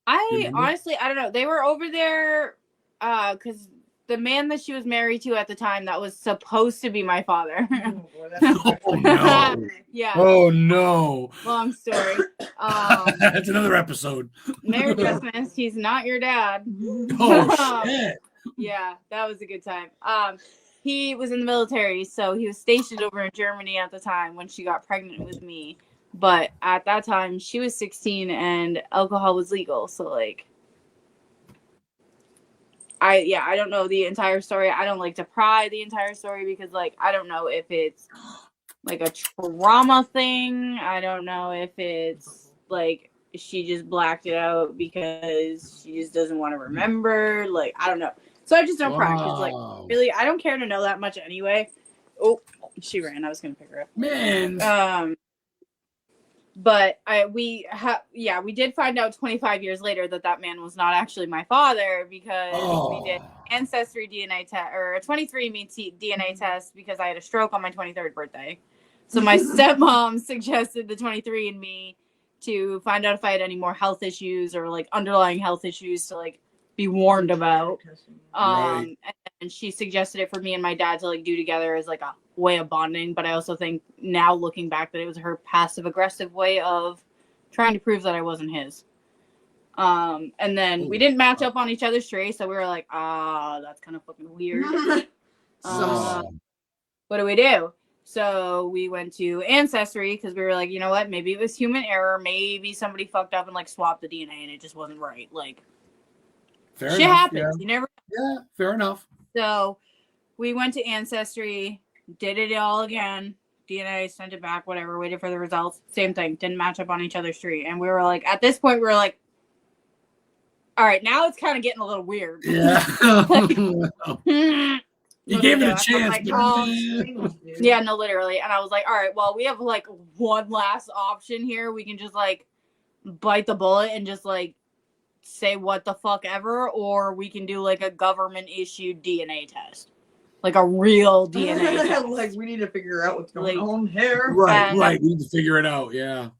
Honestly, I don't know. They were over there because the man that she was married to at the time, that was supposed to be my father. Oh, no. Yeah. Oh, no. Long story. That's another episode. Merry Christmas. He's not your dad. Oh, shit. Yeah, that was a good time. He was in the military, so he was stationed over in Germany at the time when she got pregnant with me. But at that time, she was 16 and alcohol was legal. So, like, I don't know the entire story. I don't like to pry the entire story because, like, I don't know if it's, like, a trauma thing. I don't know if it's, like, she just blacked it out because she just doesn't want to remember. Like, I don't know. So I just don't pry because, like, really, I don't care to know that much anyway. Oh, she ran. I was going to pick her up. Man. But we did find out 25 years later that man was not actually my father because we did ancestry DNA test or a 23andMe DNA test because I had a stroke on my 23rd birthday. So my stepmom suggested the 23andMe to find out if I had any more health issues or like underlying health issues to like be warned about. And she suggested it for me and my dad to like do together as like a way of bonding. But I also think now looking back that it was her passive aggressive way of trying to prove that I wasn't his. And then we didn't match up on each other's trace, so we were like, that's kind of fucking weird. What do we do? So we went to Ancestry because we were like, you know what? Maybe it was human error. Maybe somebody fucked up and like swapped the DNA and it just wasn't right. Like, shit happens. Yeah. You never. Yeah, fair enough. So we went to Ancestry, did it all again. DNA, sent it back, whatever, waited for the results. Same thing. Didn't match up on each other's tree. And we were like, at this point, we were like, all right, now it's kind of getting a little weird. Yeah. You gave it a chance. Like, yeah, no, literally. And I was like, all right, well, we have like one last option here. We can just like bite the bullet and just like say what the fuck ever, or we can do like a government issued DNA test. Like a real DNA test. Like, we need to figure out what's going on here. Right. We need to figure it out. Yeah.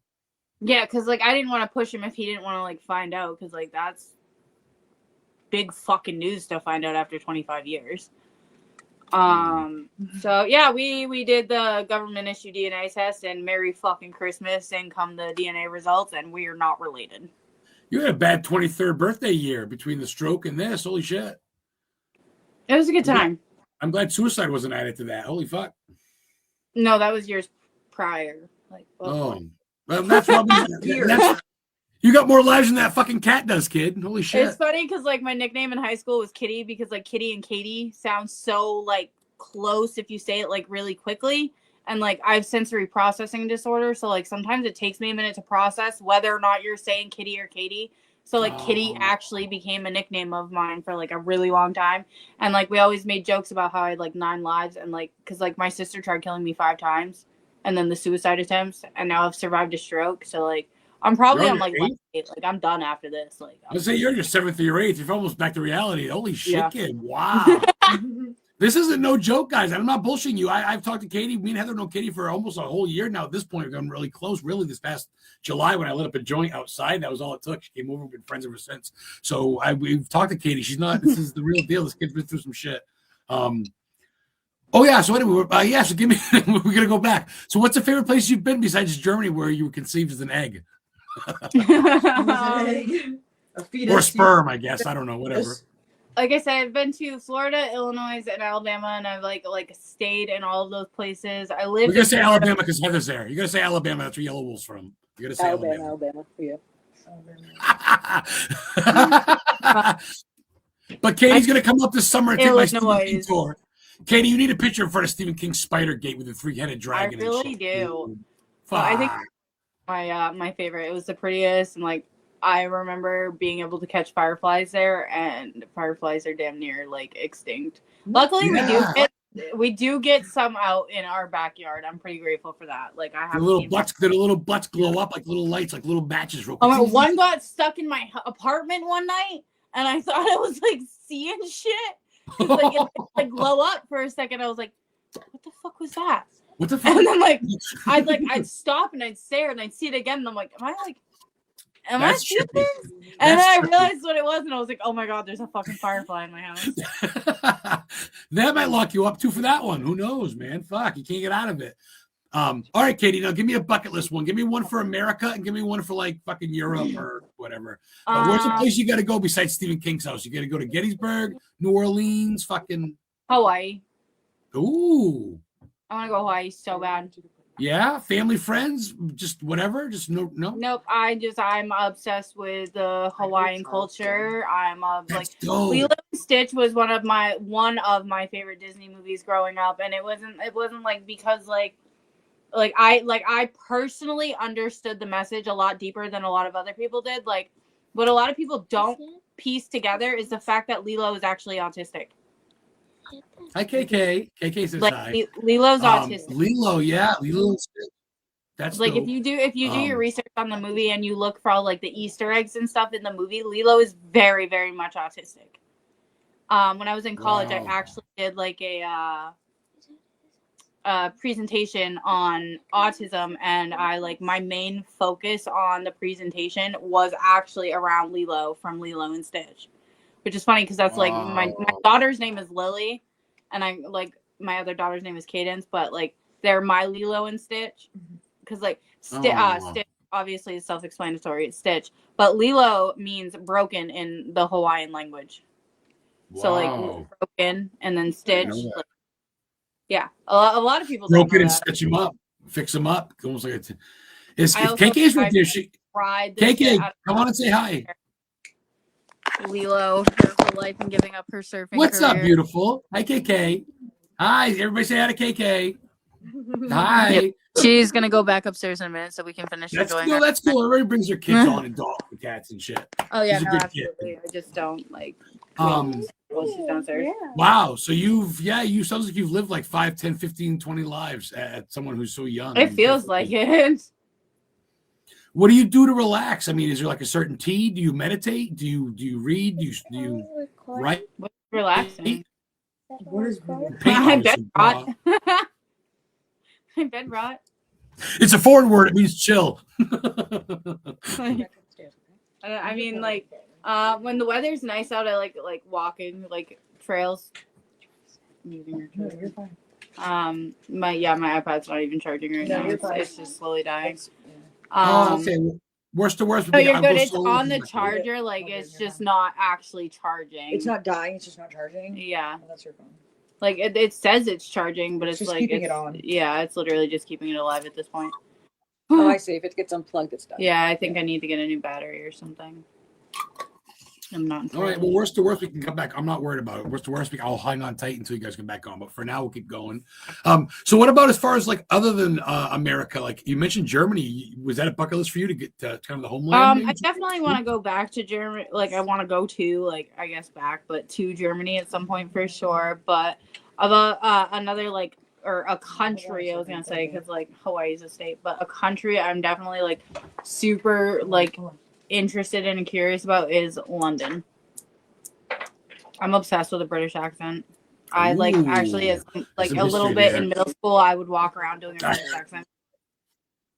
Yeah, because like I didn't want to push him if he didn't want to like find out, because like that's big fucking news to find out after 25 years. So yeah, we did the government issued DNA test, and Merry fucking Christmas, and come the DNA results, and we are not related. You had a bad 23rd birthday year between the stroke and this. Holy shit. It was a good time. I'm glad suicide wasn't added to that. Holy fuck. No, that was years prior. Like, well, that's probably you got more lives than that fucking cat does, kid. Holy shit. It's funny because like my nickname in high school was Kitty, because like Kitty and Kadie sound so like close if you say it like really quickly. And like I have sensory processing disorder, so like sometimes it takes me a minute to process whether or not you're saying Kitty or Kadie. So like Kitty actually became a nickname of mine for like a really long time. And like we always made jokes about how I had like 9 lives, and like because like my sister tried killing me 5 times, and then the suicide attempts, and now I've survived a stroke. So like I'm probably on like 8. Like I'm done after this. Like I was say you're your 7th or your 8th. You're almost back to reality. Holy shit, kid! Wow. This isn't no joke, guys. I'm not bullshitting you. I've talked to Kadie. Me and Heather know Kadie for almost a whole year now. At this point, we've gotten really close. Really, this past July when I lit up a joint outside, that was all it took. She came over. We've been friends ever since. So we've talked to Kadie. She's not. This is the real deal. This kid's been through some shit. Oh yeah. So anyway, so give me. We're gonna go back. So what's the favorite place you've been besides Germany, where you were conceived as an egg A fetus. or sperm? I guess I don't know. Whatever. Like I said, I've been to Florida, Illinois, and Alabama, and I've like stayed in all of those places. I lived. We're gonna say Alabama because Heather's there. You're gonna say Alabama. That's where Yellow Wolf's from. You're gonna say Alabama for you. But Katie's gonna come up this summer and take my Stephen Illinois. King tour. Katie, you need a picture in front of Stephen King's Spider Gate with a 3-headed dragon. I really and shit. do. Fuck. I think my favorite. It was the prettiest, and like I remember being able to catch fireflies there, and fireflies are damn near like extinct. Luckily, we do get some out in our backyard. I'm pretty grateful for that. Like I have the little butts glow up like little lights, like little matches. Real quick. Oh, one got stuck in my apartment one night, and I thought I was like seeing shit. Like it like glow up for a second. I was like, "What the fuck was that?" What the fuck? And then I'd stop and I'd stare and I'd see it again, and I'm like, am I seeing this? And then I realized what it was, and I was like, "Oh my god, there's a fucking firefly in my house." That might lock you up too for that one. Who knows, man? Fuck, you can't get out of it. All right, Katie. Now give me a bucket list one. Give me one for America and give me one for like fucking Europe or whatever. Where's the place you got to go besides Stephen King's house? You got to go to Gettysburg, New Orleans, fucking Hawaii. Ooh. I want to go Hawaii so bad. Yeah, family, friends, just whatever. Just no. Nope. I'm obsessed with the Hawaiian culture. I'm like dope. Lilo and Stitch was one of my favorite Disney movies growing up, and it wasn't like because I personally understood the message a lot deeper than a lot of other people did. Like, what a lot of people don't piece together is the fact that Lilo is actually autistic. Hi, KK. KK says like, hi. Lilo's autistic. Lilo, yeah. Lilo. That's like dope. if you do your research on the movie and you look for all like the Easter eggs and stuff in the movie, Lilo is very, very much autistic. When I was in college, I actually did like a presentation on autism, and my main focus on the presentation was actually around Lilo from Lilo and Stitch, which is funny because that's like my daughter's name is Lily, and I like my other daughter's name is Cadence, but like they're my Lilo and Stitch because Stitch obviously is self-explanatory. It's Stitch, but Lilo means broken in the Hawaiian language. Wow. So like broken and then Stitch. Yeah, a lot of people broken and stitch them up, fix them up. Almost like if KK's right there, KK, come on and say hi. Lilo, her whole life and giving up her surfing. What's career. up, beautiful? Hi, KK. Hi, everybody say hi to KK. Hi. Yep. She's gonna go back upstairs in a minute so we can finish enjoying. That's cool. Everybody brings their kids on and dogs and cats and shit. Oh yeah, no, absolutely. I just don't like. She's downstairs. Yeah. Wow. So you sounds like you've lived like 5, 10, 15, 20 lives at someone who's so young. It feels like it. What do you do to relax? I mean, is there like a certain tea? Do you meditate? Do you read? Do you write? What's relaxing? What is I bed rot. I bed rot. It's a foreign word. It means chill. I mean, like, when the weather's nice out, I like walking, like trails. My iPad's not even charging right now. It's just slowly dying. Okay. Worst to worst. No, you're good. It's on the charger. Like, it's just not actually charging. It's not dying. It's just not charging. Yeah. Oh, that's your phone. Like it says it's charging, but it's just like keeping it on. Yeah, it's literally just keeping it alive at this point. Oh, I see. If it gets unplugged, it's done. Yeah, I think I need to get a new battery or something. I'm not. All right. Well, worst to worst, we can come back. I'm not worried about it. Worst to worst, I'll hang on tight until you guys come back on. But for now, we'll keep going. So what about as far as like other than America? Like you mentioned Germany. Was that a bucket list for you to get to kind of the homeland? I definitely want to go back to Germany. Like I want to go to I guess back, but to Germany at some point for sure. But another or a country, I was gonna say, because like Hawaii is a state, but a country I'm definitely like super like interested in and curious about is London. I'm obsessed with a British accent. I like actually as like a little bit in middle school I would walk around doing a British accent.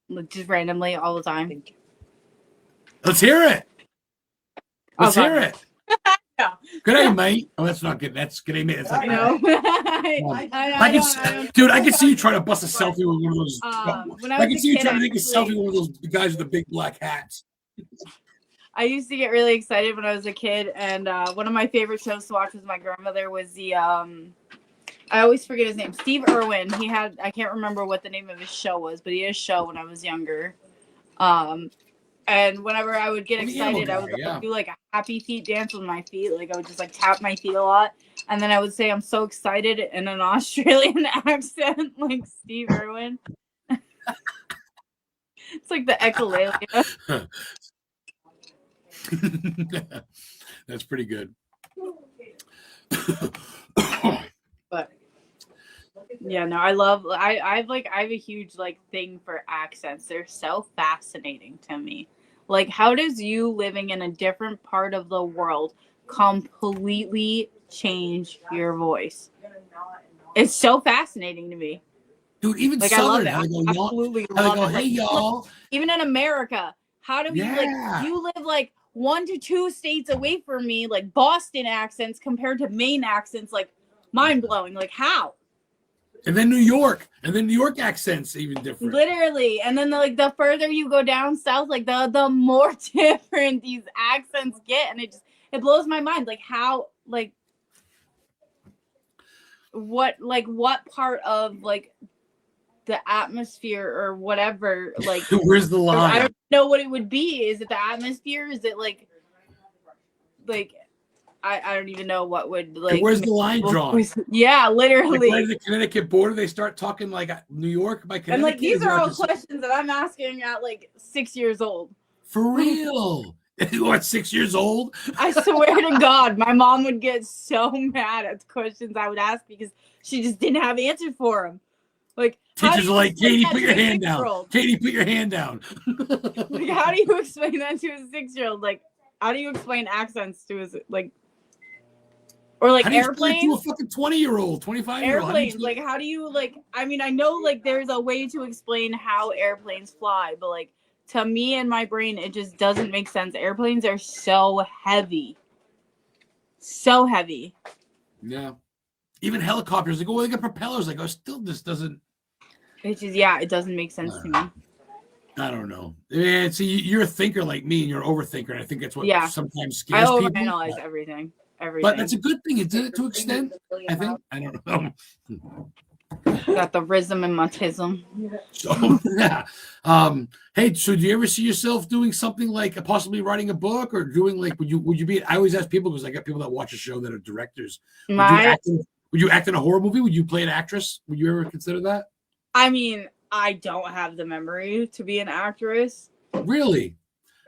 Like just randomly all the time. Let's hear it. Let's hear it. Yeah. Good day, mate. Oh, that's not good. That's good day, mate. That's not No. good. Dude, I can see you trying to bust a selfie with one of those. When I I was can a see you kid, trying to take a selfie with one of those guys with the big black hats. I used to get really excited when I was a kid, and one of my favorite shows to watch with my grandmother was the I always forget his name, Steve Irwin. I can't remember what the name of his show was, but he had a show when I was younger. And whenever I would get excited, I would do like a happy feet dance with my feet. Like I would just like tap my feet a lot, and then I would say I'm so excited in an Australian accent, like Steve Irwin. It's like the echolalia. That's pretty good. But yeah, no, I have a huge like thing for accents. They're so fascinating to me. Like, how does you living in a different part of the world completely change your voice? It's so fascinating to me. Dude, even like Southern, I love it. I absolutely how love they go, it. hey y'all. Even in America, how do we Yeah. you live like 1 to 2 states away from me, like Boston accents compared to Maine accents, like mind blowing. Like how? And then New York accents even different. Literally, and then the further you go down south, like the more different these accents get, and it blows my mind. Like how, like what part of like the atmosphere or whatever, like where's the line? I don't know what it would be. Is it the atmosphere? Is it like I don't even know what would like. Where's the line drawn? Yeah, literally. Like the Connecticut border, they start talking like New York by Connecticut. And like these are all questions that I'm asking at like 6 years old. For real? What, 6 years old? I swear to God, my mom would get so mad at the questions I would ask because she just didn't have answers for them. Like teachers are like, Kadie, put your hand down. Kadie, put your hand down. Like, how do you explain that to a 6-year-old? Like, how do you explain accents to a like? Or like airplanes to a fucking 20-year-old, 25-year-old. Airplanes, like how do you like? I mean, I know like there's a way to explain how airplanes fly, but like to me and my brain, it just doesn't make sense. Airplanes are so heavy, so heavy. Yeah, even helicopters. Like, oh, they got propellers. Like, oh, still, this doesn't. It just it doesn't make sense to me. I don't know. Yeah, see, you're a thinker like me, and you're an overthinker, and I think that's what sometimes scares people. I people. overanalyze everything. But that's a good thing. It did it to extent. I think. I don't know. Got the rhythm and mutism. So yeah. Hey, so do you ever see yourself doing something like possibly writing a book or doing like would you be? I always ask people because I got people that watch a show that are directors. Would you act in a horror movie? Would you play an actress? Would you ever consider that? I mean, I don't have the memory to be an actress. Really?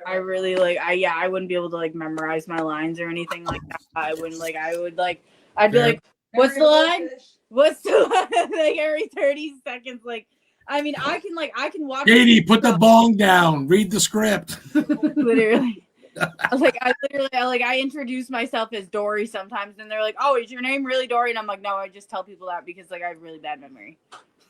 I really I wouldn't be able to like memorize my lines or anything like that. I'd be like, what's the line? What's the line? Like every 30 seconds. Like, I mean, I can watch. Kadie, put the bong down. Read the script. Literally. I introduce myself as Dory sometimes, and they're like, "Oh, is your name really Dory?" And I'm like, "No, I just tell people that because like I have really bad memory."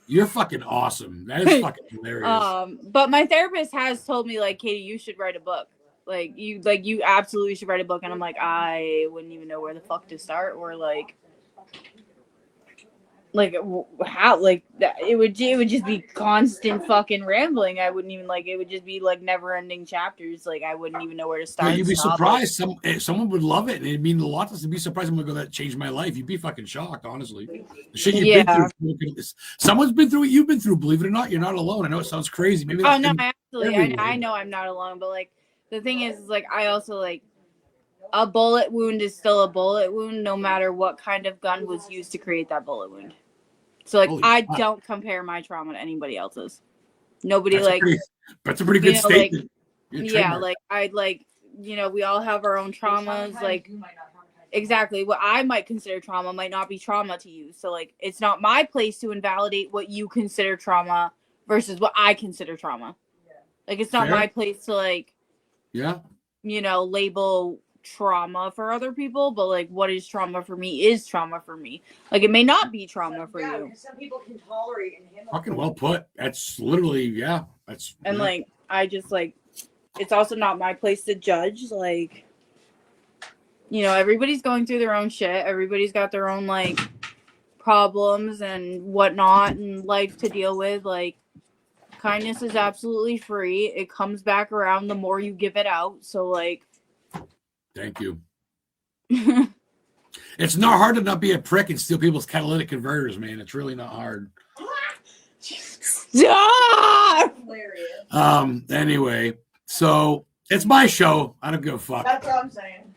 You're fucking awesome. That is fucking hilarious. But my therapist has told me like, Kadie, you should write a book. You absolutely should write a book. And I'm like, I wouldn't even know where the fuck to start or like how like that. It would just be constant fucking rambling. I wouldn't even like. It would just be like never ending chapters. Like I wouldn't even know where to start. Yeah, you'd be surprised. Someone would love it. And it'd mean a lot to be surprised. I'm gonna go, that changed my life. You'd be fucking shocked, honestly. The shit you've been through. Someone's been through what you've been through. Believe it or not, you're not alone. I know it sounds crazy. Maybe. Oh no, I know I'm not alone. But like the thing is like I also like a bullet wound is still a bullet wound, no matter what kind of gun was used to create that bullet wound. So like I don't compare my trauma to anybody else's. Nobody that's a pretty good statement. We all have our own traumas. Like exactly what I might consider trauma might not be trauma to you. So like it's not my place to invalidate what you consider trauma versus what I consider trauma. Like it's not my place to like label trauma for other people, but like what is trauma for me is trauma for me. Like it may not be trauma for you. Some people can tolerate and handle. Fucking well put. That's literally I just like it's also not my place to judge. Like you know, everybody's going through their own shit. Everybody's got their own like problems and whatnot and life to deal with. Like, kindness is absolutely free. It comes back around the more you give it out. So, like, thank you. It's not hard to not be a prick and steal people's catalytic converters, man. It's really not hard. Anyway, so it's my show. I don't give a fuck. That's what I'm saying.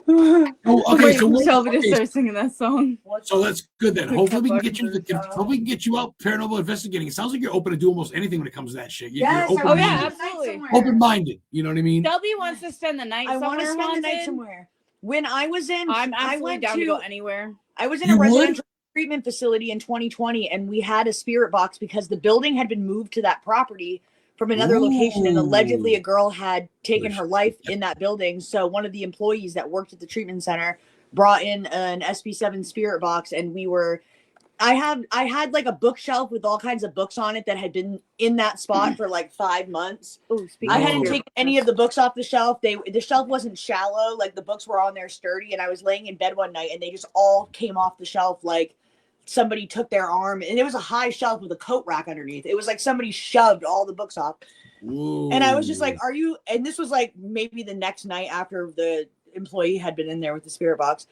Okay, so Shelby just started singing that song. So that's good then. Hopefully we can get you out paranormal investigating. It sounds like you're open to do almost anything when it comes to that shit. Yes, you're oh yeah, absolutely. Open-minded. You know what I mean? Shelby wants to spend the night I somewhere. want to spend the night somewhere. When I was in, I'm absolutely down to go anywhere. I was in a residential treatment facility in 2020, and we had a spirit box because the building had been moved to that property from another location, and allegedly a girl had taken her life in that building. So one of the employees that worked at the treatment center brought in an SB7 spirit box, and I had like a bookshelf with all kinds of books on it that had been in that spot for like 5 months. Ooh, I hadn't taken any of the books off the shelf. The shelf wasn't shallow, like the books were on there sturdy, and I was laying in bed one night and they just all came off the shelf like somebody took their arm, and it was a high shelf with a coat rack underneath. It was like somebody shoved all the books off. Ooh. And I was just like, are you, and this was like maybe the next night after the employee had been in there with the spirit box.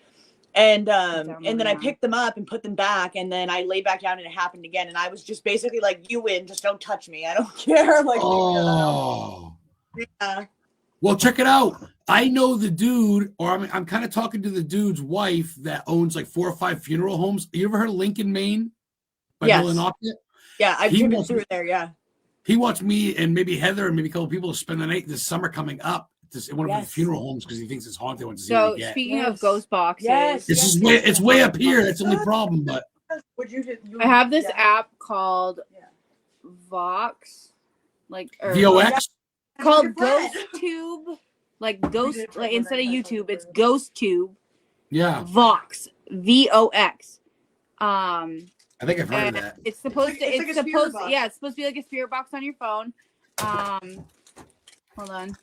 And then I picked them up and put them back, and then I lay back down and it happened again. And I was just basically like, you win, just don't touch me. I don't care. Like, yeah. Well, check it out. I know the dude, or I'm kind of talking to the dude's wife that owns like 4 or 5 funeral homes. You ever heard of Lincoln, Maine? Yes. Yeah, I've driven through there, yeah. He wants me and maybe Heather and maybe a couple of people to spend the night this summer coming up in one of the funeral homes because he thinks it's haunted. Wants to see what we get. Speaking of ghost boxes, it's way up here. That's the only problem. But I have this app called Vox, like VOX, called Ghost Tube, like Ghost. Like instead of YouTube, it's Ghost Tube. Yeah. Vox, VOX. I think I've heard of that. It's supposed to. It's supposed to be like a spirit box on your phone. Hold on.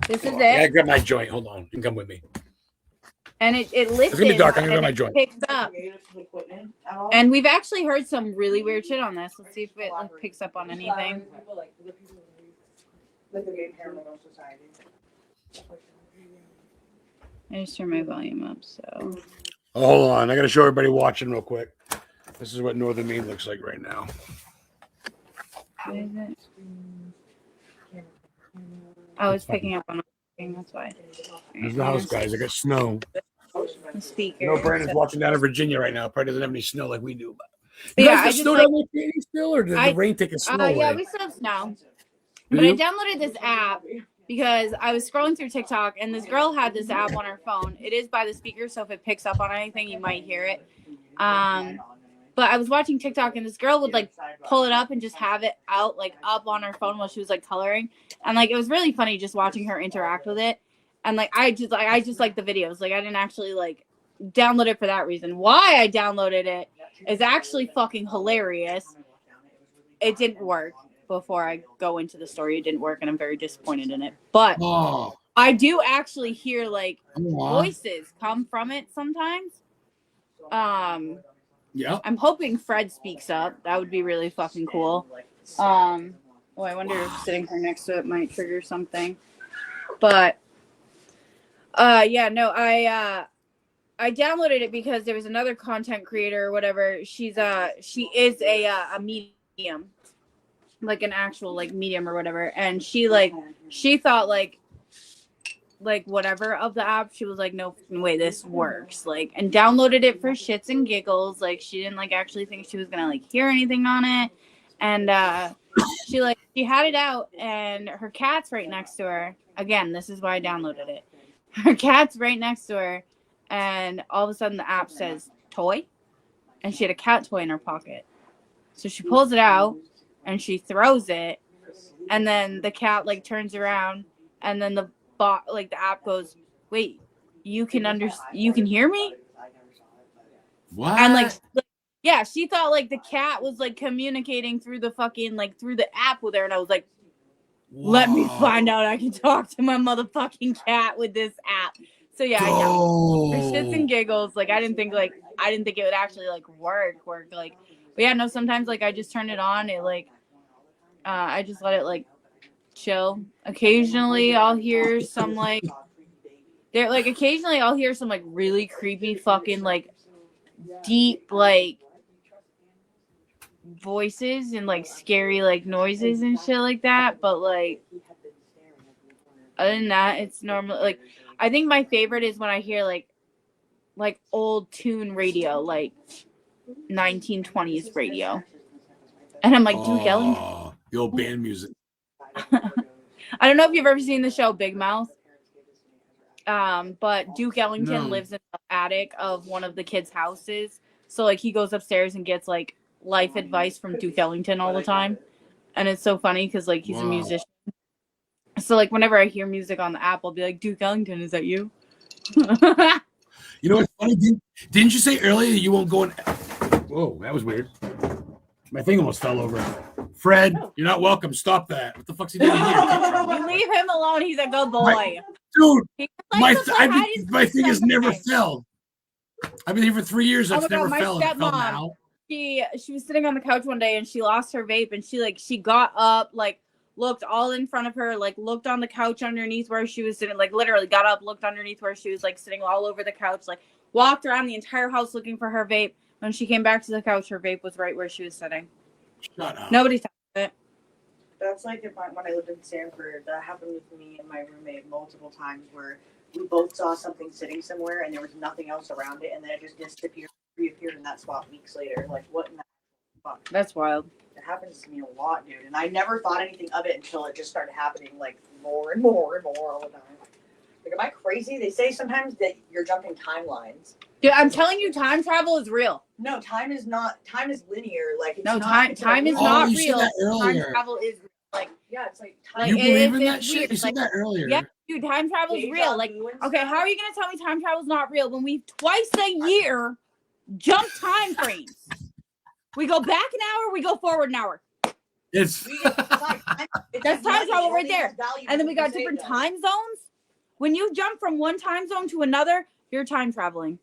This is it. I grab my joint. Hold on. You can come with me. And it listens. It's gonna be dark. I'm gonna grab my joint. Picks up. And we've actually heard some really weird shit on this. Let's see if it picks up on anything. I just turned my volume up, so. Oh, hold on. I gotta show everybody watching real quick. This is what Northern Maine looks like right now. What is it? Oh, it's picking up on everything. That's why. There's the house, guys. I got snow. The speaker. No, Brandon's watching down in Virginia right now. Probably doesn't have any snow like we do. But yeah, I snow down there still, or did the rain take a snow away? Yeah, we still have snow. But I downloaded this app because I was scrolling through TikTok, and this girl had this app on her phone. It is by the speaker, so if it picks up on anything, you might hear it. But I was watching TikTok, and this girl would like pull it up and just have it out like up on her phone while she was like coloring, and like it was really funny just watching her interact with it. And like I just like the videos. Like I didn't actually like download it for that reason. Why I downloaded it is actually fucking hilarious. It didn't work. Before I go into the story, it didn't work, and I'm very disappointed in it. But I do actually hear like voices come from it sometimes. Yeah. I'm hoping Fred speaks up. That would be really fucking cool. I wonder if sitting her next to it might trigger something. But I downloaded it because there was another content creator or whatever. She is a medium, like an actual like medium or whatever, and she thought like whatever of the app. She was like, no way this works, like, and downloaded it for shits and giggles. Like she didn't like actually think she was gonna like hear anything on it, and she had it out, and her cat's right next to her. Again, this is why I downloaded it. Her cat's right next to her, and all of a sudden the app says toy, and she had a cat toy in her pocket. So she pulls it out and she throws it, and then the cat like turns around, and then the app goes, wait, you can hear me? What? And like yeah, she thought like the cat was like communicating through the fucking like through the app with her, and I was like, let me find out I can talk to my motherfucking cat with this app. So yeah, I know. For shits and giggles, like I didn't think it would actually like work. Like, but yeah, no, sometimes like I just turn it on. It like, I just let it like chill. Occasionally I'll hear some like, occasionally I'll hear some like really creepy fucking like deep like voices and like scary like noises and shit like that. But like, other than that, it's normal. Like, I think my favorite is when I hear like old tune radio, like 1920s radio, and I'm like, Duke Ellington. The old band music. I don't know if you've ever seen the show Big Mouth, but Duke Ellington lives in the attic of one of the kids' houses. So like he goes upstairs and gets like life advice from Duke Ellington all the time, and it's so funny because like he's a musician. So like whenever I hear music on the app, I'll be like, Duke Ellington, is that you? You know what's funny? Didn't you say earlier you won't go in? Whoa, that was weird. My thing almost fell over. Fred, you're not welcome. Stop that. What the fuck's he doing here? You leave him alone. He's a good boy. Dude, my thing has never fell. I've been here for 3 years. That's never fell. My stepmom, she was sitting on the couch one day and she lost her vape and she got up, like looked all in front of her, like looked on the couch underneath where she was sitting, like literally got up, looked underneath where she was like sitting all over the couch, like walked around the entire house looking for her vape. When she came back to the couch, her vape was right where she was sitting. Shut up. Nobody touched it. That's like when I lived in Sanford. That happened with me and my roommate multiple times where we both saw something sitting somewhere and there was nothing else around it, and then it just disappeared, reappeared in that spot weeks later. Like, what in the fuck? That's wild. It happens to me a lot, dude. And I never thought anything of it until it just started happening, like, more and more and more all the time. Like, am I crazy? They say sometimes that you're jumping timelines. Dude, I'm telling you, time travel is real. No, time is not. Time is linear. Like, it's no, not, time is not you real. Said that earlier. Time travel is like, yeah, it's like time. You believe in that it's shit? weird. You said that earlier. Yeah, dude, time travel is real. Like, okay, how are you gonna tell me time travel is not real when we twice a year jump time frames? We go back an hour, we go forward an hour. It's that's time travel right there. And then we got different time zones. When you jump from one time zone to another, you're time traveling.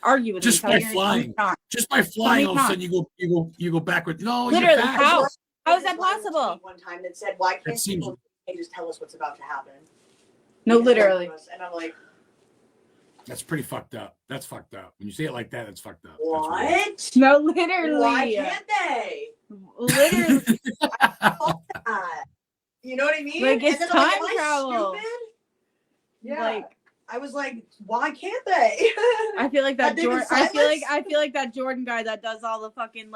Argue with just me. By flying. Just by flying, all of a sudden you go backward. No, literally, how is that possible? One time that said, "Why can't people just tell us what's about to happen?" No, literally. And I'm like, that's pretty fucked up. That's fucked up. When you say it like that, that's fucked up. What? No, literally. Why can't they? Literally. You know what I mean? Like, it's and then time like, travel. Stupid? Yeah. Like, I was like, why can't they? I feel like that Jordan. I feel like that Jordan guy that does all the fucking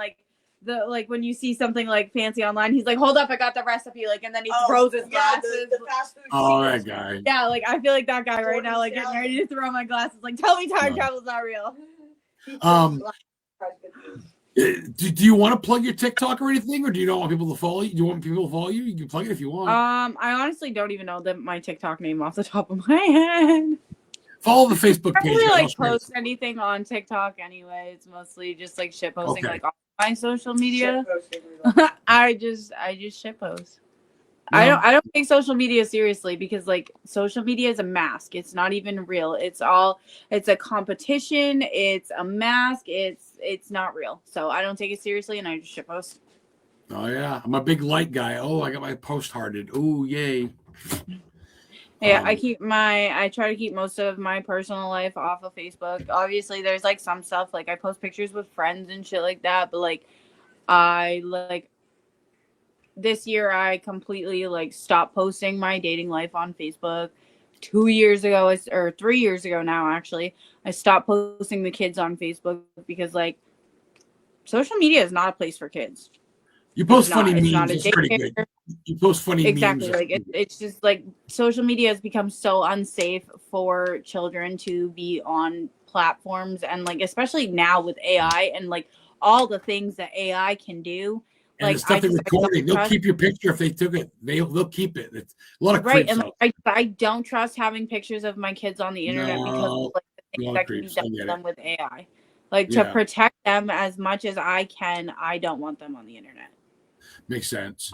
when you see something like fancy online, he's like, hold up, I got the recipe, like, and then he throws his glasses. The fast food. Oh, that guy. Yeah, like I feel like that guy right now, like getting ready to throw my glasses. Like, tell me time travel's not real. Do you want to plug your TikTok or anything, or do you not want people to follow you? Do you want people to follow you? You can plug it if you want. I honestly don't even know my TikTok name off the top of my head. Follow the Facebook page. I don't really post anything on TikTok anyway. It's mostly just like shit posting, like all my social media. I just shit post. No. I don't take social media seriously because like social media is a mask. It's not even real. It's a competition. It's a mask. It's not real. So I don't take it seriously and I just shit post. Oh yeah. I'm a big light guy. Oh, I got my post hearted. Oh, yay. Yeah, I try to keep most of my personal life off of Facebook. Obviously there's like some stuff, like I post pictures with friends and shit like that, but like this year I completely like stopped posting my dating life on Facebook. 2 years ago, or 3 years ago now actually, I stopped posting the kids on Facebook because like social media is not a place for kids. You post funny memes. It's pretty good. You post funny memes. Exactly. Like it's just like social media has become so unsafe for children to be on platforms, and like especially now with AI and like all the things that AI can do. And like the stuff they're recording, they'll keep your picture if they took it. They'll keep it. It's a lot of creeps. And like, I don't trust having pictures of my kids on the internet because of like the things that can be done to them with AI. Like to protect them as much as I can, I don't want them on the internet. Makes sense.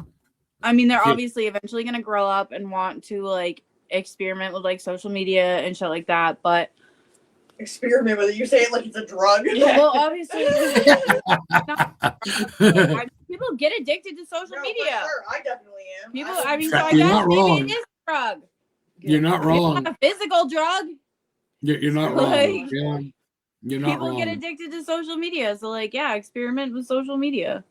I mean, they're Okay. obviously eventually going to grow up and want to like experiment with like social media and shit like that. But Experiment with it. You say it like it's a drug. well, obviously, I mean, people get addicted to social media. Sure. I definitely am. People, I mean, so I You're guess not maybe wrong. it is a drug. You're not It's wrong. not a physical drug. You're not Like, wrong. Yeah. You're not People wrong. get addicted to social media, so like, yeah, experiment with social media.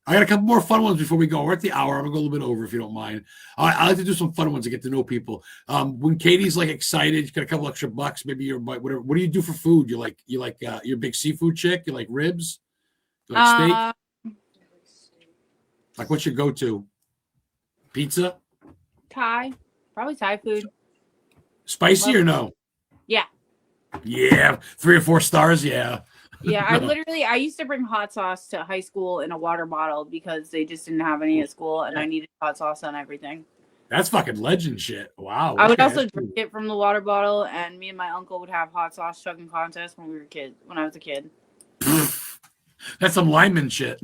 I got a couple more fun ones before we go. We're at the hour. I'm gonna go a little bit over if you don't mind. I like to do some fun ones to get to know people. When Katie's like excited, you got a couple extra bucks. Maybe you're whatever. What do you do for food? You're a big seafood chick. You like ribs? You like steak? Like what's your go-to? Pizza? Thai, probably Thai food. Spicy or no? Yeah. Yeah, 3 or 4 stars. Yeah. Yeah, I used to bring hot sauce to high school in a water bottle because they just didn't have any at school, and I needed hot sauce on everything. That's fucking legend shit. Wow. I would okay, also that's drink it from the water bottle, and me and my uncle would have hot sauce chugging contests when I was a kid. That's some lineman shit.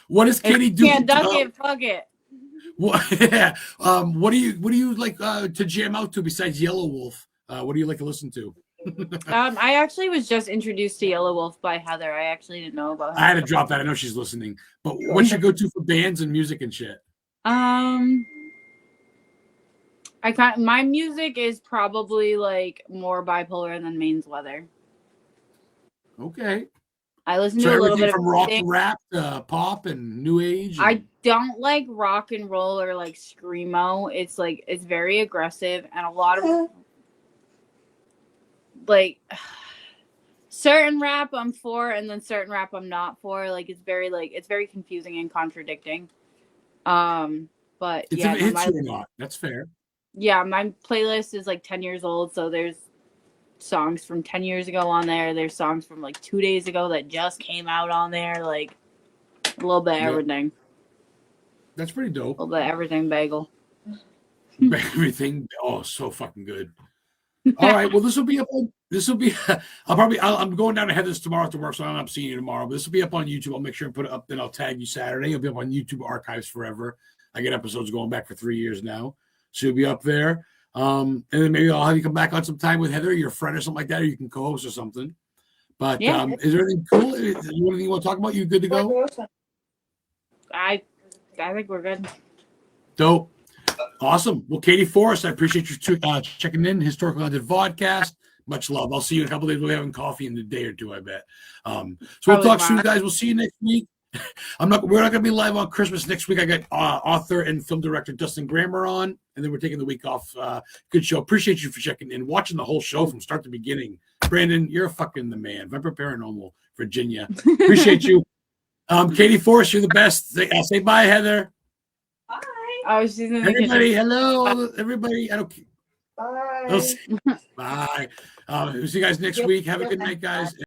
What does Kadie do? Can't duck it, fuck it. Yeah. What do you like to jam out to besides Yellow Wolf? What do you like to listen to? I actually was just introduced to Yellow Wolf by Heather. I actually didn't know about her. I had to drop that. I know she's listening. But what's your go-to for bands and music and shit? My music is probably like more bipolar than Maine's Weather. Okay. I listen So to a little everything bit from of rock everything. to rap to pop and new age. I don't like rock and roll or like screamo. It's very aggressive and a lot of like certain rap I'm for and then certain rap I'm not for. Like it's very confusing and contradicting. But it's yeah, if it hits you or not. That's fair. Yeah, my playlist is like 10 years old, so there's songs from 10 years ago on there. There's songs from like 2 days ago that just came out on there. Like a little bit of everything. That's pretty dope. A little bit of everything bagel. Everything. Oh, so fucking good. All right. Well, I'm going down to Heather's tomorrow to work, so I'm not seeing you tomorrow. But this will be up on YouTube. I'll make sure and put it up. Then I'll tag you Saturday. It'll be up on YouTube archives forever. I get episodes going back for 3 years now, so you'll be up there. And then maybe I'll have you come back on some time with Heather, your friend or something like that, or you can co-host or something. But Yeah. Is there anything cool? Is there anything you want to talk about? You good to go? I think we're good. Dope. Awesome. Well, Kadie Forrest, I appreciate you checking in. Historical Haunted Vodcast. Much love. I'll see you in a couple of days. We'll be having coffee in a day or two, I bet. So we'll talk soon, guys. We'll see you next week. We're not going to be live on Christmas next week. I got author and film director Dustin Grammer on, and then we're taking the week off. Good show. Appreciate you for checking in, watching the whole show from start to beginning. Brandon, you're fucking the man. Viper Paranormal, Virginia. Appreciate you. Kadie Forrest, you're the best. Say bye, Heather. Bye. Oh, she's in the Everybody, kitchen. hello. Everybody. I don't care. Bye. Bye. We'll see you guys next week. Have a good night, guys.